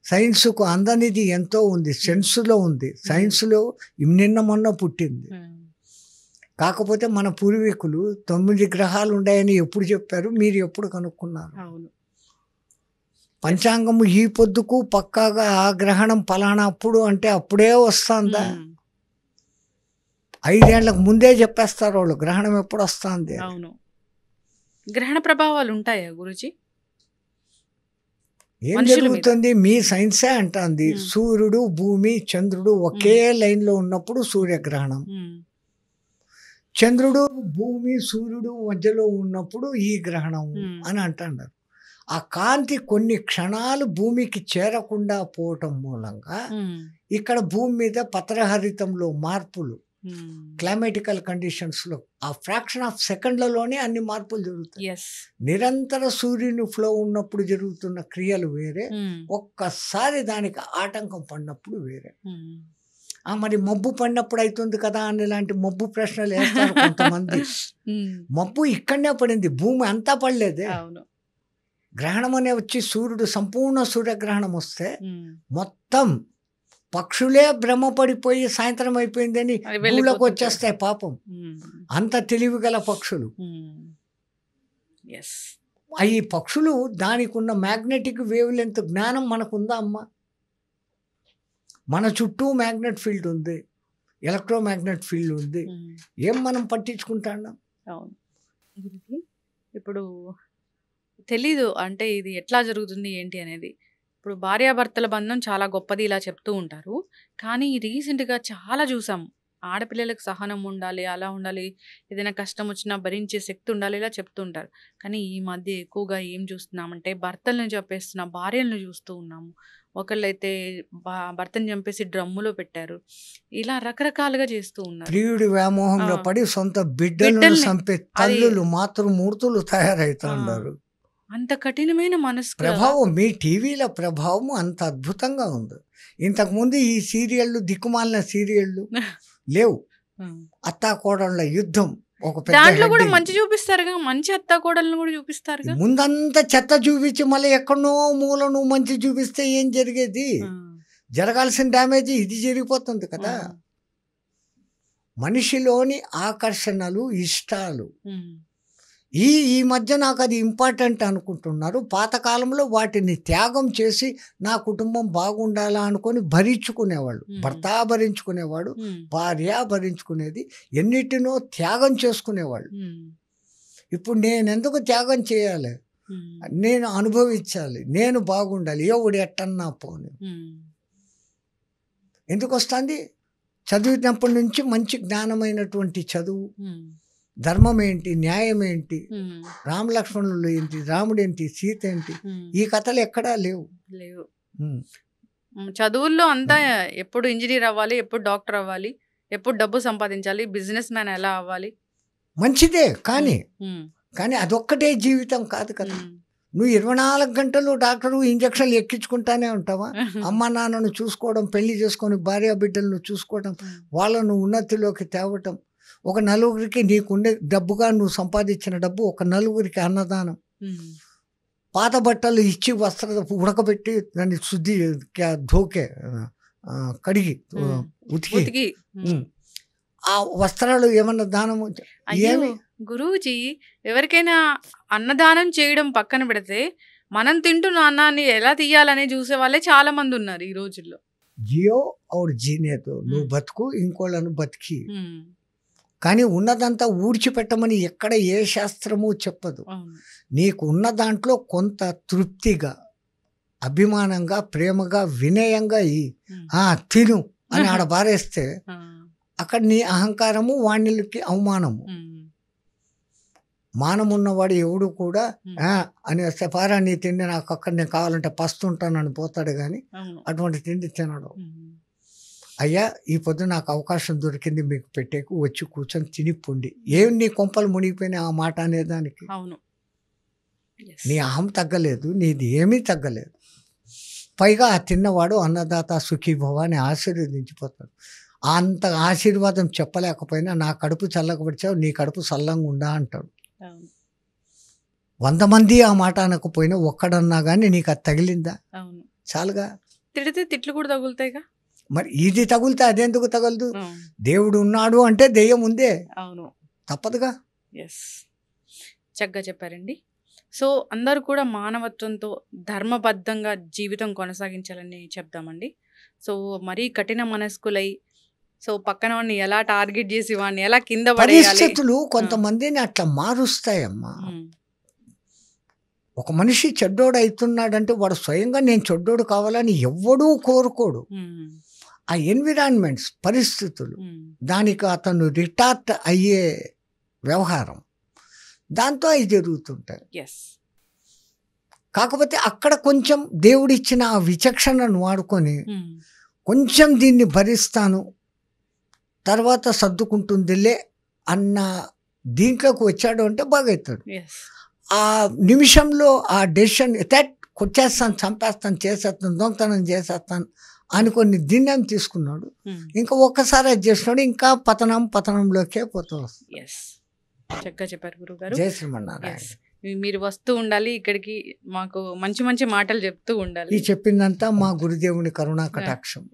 సైన్స్కు అందనిది ఎంతో ఉంది, సెన్స్లో ఉంది. సైన్స్లో నిన్న మొన్న పుట్టింది. కాకపోతే మన పూర్వీకులు 9 గ్రహాలు ఉన్నాయని ఎప్పుడు చెప్పారు, మీరు ఎప్పుడు కనుక్కున్నారు? పంచాంగము ఈ పొద్దుకు పక్కాగా ఆ గ్రహణం పలానా అప్పుడు అంటే అప్పుడే వస్తుందా? 5 ఏళ్లకు ముందే చెప్పేస్తారు వాళ్ళు గ్రహణం ఎప్పుడు వస్తుంది. అవును, గ్రహణ ప్రభావాలు ఉంటాయా గురుజీ? ఏం జరుగుతుంది? మీ సైన్సే అంటుంది సూర్యుడు భూమి చంద్రుడు ఒకే లైన్లో ఉన్నప్పుడు సూర్యగ్రహణం, చంద్రుడు భూమి సూర్యుడు మధ్యలో ఉన్నప్పుడు ఈ గ్రహణం అని అంటున్నారు. ఆ కాంతి కొన్ని క్షణాలు భూమికి చేరకుండా పోవటం మూలంగా ఇక్కడ భూమి మీద పత్రహరితంలో మార్పులు, క్లైమాటికల్ కండిషన్స్లో ఆ ఫ్రాక్షన్ ఆఫ్ సెకండ్లలోనే అన్ని మార్పులు జరుగుతాయి. నిరంతర సూర్యుని ఫ్లో ఉన్నప్పుడు జరుగుతున్న క్రియలు వేరే, ఒక్కసారి దానికి ఆటంకం పడినప్పుడు వేరే. మరి మబ్బు పడినప్పుడు అవుతుంది కదా అని ఇలాంటి మబ్బు ప్రశ్నలు వేస్తారు కొంతమంది. మబ్బు ఇక్కడనే పడింది, భూమి అంతా పడలేదే. గ్రహణం అనే వచ్చి సూర్యుడు సంపూర్ణ సూర్యగ్రహణం వస్తే మొత్తం పక్షులే భ్రమపడిపోయి సాయంత్రం అయిపోయిందని భూమిలోకి వచ్చేస్తాయి పాపం. అంత తెలివిగల పక్షులు. ఈ పక్షులు దానికి ఉన్న మ్యాగ్నెటిక్ వేవ్ లెంత్ జ్ఞానం మనకుందా అమ్మా? మన చుట్టూ మ్యాగ్నెట్ ఫీల్డ్ ఉంది, ఎలక్ట్రోమాగ్నెట్ ఫీల్డ్ ఉంది. ఏం మనం పట్టించుకుంటున్నాం? ఇప్పుడు తెలీదు అంటే ఇది ఎట్లా జరుగుతుంది ఏంటి అనేది. ఇప్పుడు భార్యాభర్తల బంధం చాలా గొప్పది ఇలా చెప్తూ ఉంటారు, కానీ రీసెంట్గా చాలా చూసాము. ఆడపిల్లలకు సహనం ఉండాలి, అలా ఉండాలి, ఏదైనా కష్టం వచ్చినా భరించే శక్తి ఉండాలి, ఇలా చెప్తూ ఉంటారు. కానీ ఈ మధ్య ఎక్కువగా ఏం చూస్తున్నామంటే భర్తలను చంపేస్తున్న భార్యలను చూస్తూ ఉన్నాము. ఒకళ్ళైతే భర్తను చంపేసి డ్రమ్ములో పెట్టారు, ఇలా రకరకాలుగా చేస్తూ ఉన్నారు. ప్రియుడి వ్యామోహంలో పడి సొంత బిడ్డలను చంపే తల్లులు మాతృమూర్తులు తయారవుతున్నారు. అంత కఠినమైన మనసు ప్రభావం, మీ టీవీల ప్రభావం అంత అద్భుతంగా ఉంది. ఇంతకుముందు ఈ సీరియళ్ళు దిక్కుమాలిన సీరియళ్ళు లేవు. అత్తాకోడళ్ళ యుద్ధం ఒక దాంట్లో కూడా మంచి చూపిస్తారుగా, మంచి అత్తాకోడళ్ళను కూడా చూపిస్తారు. ముందంతా చెత్త చూపించి మళ్ళీ ఎక్కడనో మూలను మంచి చూపిస్తే ఏం జరిగేది? జరగాల్సిన డ్యామేజ్ ఇది జరిగిపోతుంది కదా. మనిషిలోని ఆకర్షణలు, ఇష్టాలు ఈ మధ్య నాకు అది ఇంపార్టెంట్ అనుకుంటున్నారు. పాతకాలంలో వాటిని త్యాగం చేసి నా కుటుంబం బాగుండాలా అనుకొని భరించుకునేవాళ్ళు. భర్త భరించుకునేవాడు, భార్య భరించుకునేది, ఎన్నిటినో త్యాగం చేసుకునేవాళ్ళు. ఇప్పుడు నేను ఎందుకు త్యాగం చేయాలి? నేను అనుభవించాలి, నేను బాగుండాలి, ఎవడు ఎట్టన్నా పోను. ఎందుకు వస్తుంది? చదివినప్పటి నుంచి మంచి జ్ఞానమైనటువంటి చదువు, ధర్మం ఏంటి, న్యాయం ఏంటి, రామలక్ష్మణులు ఏంటి, రాముడు ఏంటి, సీత ఏంటి, ఈ కథలు ఎక్కడా లేవు. చదువుల్లో అంతా ఎప్పుడు ఇంజనీర్ అవ్వాలి, ఎప్పుడు డాక్టర్ అవ్వాలి, ఎప్పుడు డబ్బు సంపాదించాలి, బిజినెస్ మ్యాన్ ఎలా అవ్వాలి. మంచిదే, కానీ అదొక్కటే జీవితం కాదు కదా. నువ్వు 24 గంటలు డాక్టరు ఇంజక్షన్లు ఎక్కించుకుంటానే ఉంటావా? అమ్మ నాన్నను చూసుకోవడం, పెళ్లి చేసుకొని భార్య బిడ్డలను చూసుకోవడం, వాళ్ళను ఉన్నతిలోకి తేవటం, ఒక నలుగురికి నీకుండే డబ్బుగా నువ్వు సంపాదించిన డబ్బు ఒక నలుగురికి అన్నదానం, పాత బట్టలు ఇచ్చి ఉడకబెట్టి దాన్ని శుద్ధి ధోకే కడిగి ఉతికి ఆ వస్త్రాలు ఏమన్నా దానము ఏమి. గురూజీ, ఎవరికైనా అన్నదానం చేయడం పక్కన పెడితే మనం తింటున్న అన్నాన్ని ఎలా తీయాలని చూసే వాళ్ళే చాలా మంది ఉన్నారు ఈ రోజుల్లో. జియో ఔర్ జీనేతో, నువ్వు బతుకు ఇంకోళ్ళను బతికి, కానీ ఉన్నదంతా ఊడ్చిపెట్టమని ఎక్కడ ఏ శాస్త్రము చెప్పదు. నీకు ఉన్న దాంట్లో కొంత తృప్తిగా, అభిమానంగా, ప్రేమగా, వినయంగా తిను అని ఆడ బారేస్తే అక్కడ నీ అహంకారము, వాణ్ణికి అవమానము. మానమున్నవాడు ఎవడు కూడా అని వస్తే పారా నీ తిండి నాకు అక్కడ నేను కావాలంటే పస్తుంటానని పోతాడు, కానీ అటువంటి తిండి తినడు. అయ్యా ఈ పొద్దు నాకు అవకాశం దొరికింది మీకు పెట్టేకు, వచ్చి కూర్చొని తినిపోండి. ఏం నీ కొంపలు మునిగిపోయినా ఆ మాట అనేదానికి నీ అహం తగ్గలేదు, నీది ఏమీ తగ్గలేదు. పైగా ఆ తిన్నవాడు అన్నదాత సుఖీభవ అని ఆశీర్వదించిపోతాడు. అంత ఆశీర్వాదం చెప్పలేకపోయినా నా కడుపు చల్లకపరిచావు, నీ కడుపు చల్లంగా ఉండా అంటాడు. 100 మంది ఆ మాట అనకపోయినా ఒక్కడన్నా కానీ నీకు అది తగిలిందా? చాలుగా. తిడితే తిట్లు కూడా తగులుతాయిగా. మరి ఇది తగులుతా అదెందుకు తగలదు? దేవుడు ఉన్నాడు అంటే దెయ్యం ఉందే, తప్పదుగా. చక్కగా చెప్పారండి. సో అందరూ కూడా మానవత్వంతో ధర్మబద్ధంగా జీవితం కొనసాగించాలని చెప్దామండి. సో మరీ కఠిన మనస్కులై పక్కన వాడిని ఎలా టార్గెట్ చేసి వాడిని ఎలా కింద పడేయాలి, పరిస్థితులు కొంతమందిని అట్లా మారుస్తాయమ్మా. ఒక మనిషి చెడ్డోడు అవుతున్నాడంటే వాడు స్వయంగా నేను చెడ్డోడు కావాలని ఎవ్వడూ కోరుకోడు. ఆ ఎన్విరాన్మెంట్స్, పరిస్థితులు, దానికి అతను రిటార్ట్ అయ్యే వ్యవహారం, దాంతో అవి జరుగుతుంటాయి. కాకపోతే అక్కడ కొంచెం దేవుడిచ్చిన ఆ విచక్షణను వాడుకొని కొంచెం దీన్ని భరిస్తాను, తర్వాత సర్దుకుంటుందిలే అన్న దీంట్లోకి వచ్చాడు అంటే బాగా అవుతాడు. ఆ నిమిషంలో ఆ డెసిషన్ కొట్టేస్తాను, చంపేస్తాను, చేసేస్తాను, దొంగతనం చేసేస్తాను అనుకొని నిర్ణయం తీసుకున్నాడు. ఇంకా ఒక్కసారి అది చేసినాడు, ఇంకా పతనంలోకే పోతూ వస్తుంది. చక్కగా చెప్పారు గురుగారు. జై శ్రీమన్నారాయణ. మీరు వస్తూ ఉండాలి ఇక్కడికి, మాకు మంచి మంచి మాటలు చెప్తూ ఉండాలి. ఈ చెప్పిందంతా మా గురుదేవుని కరుణా కటాక్షం.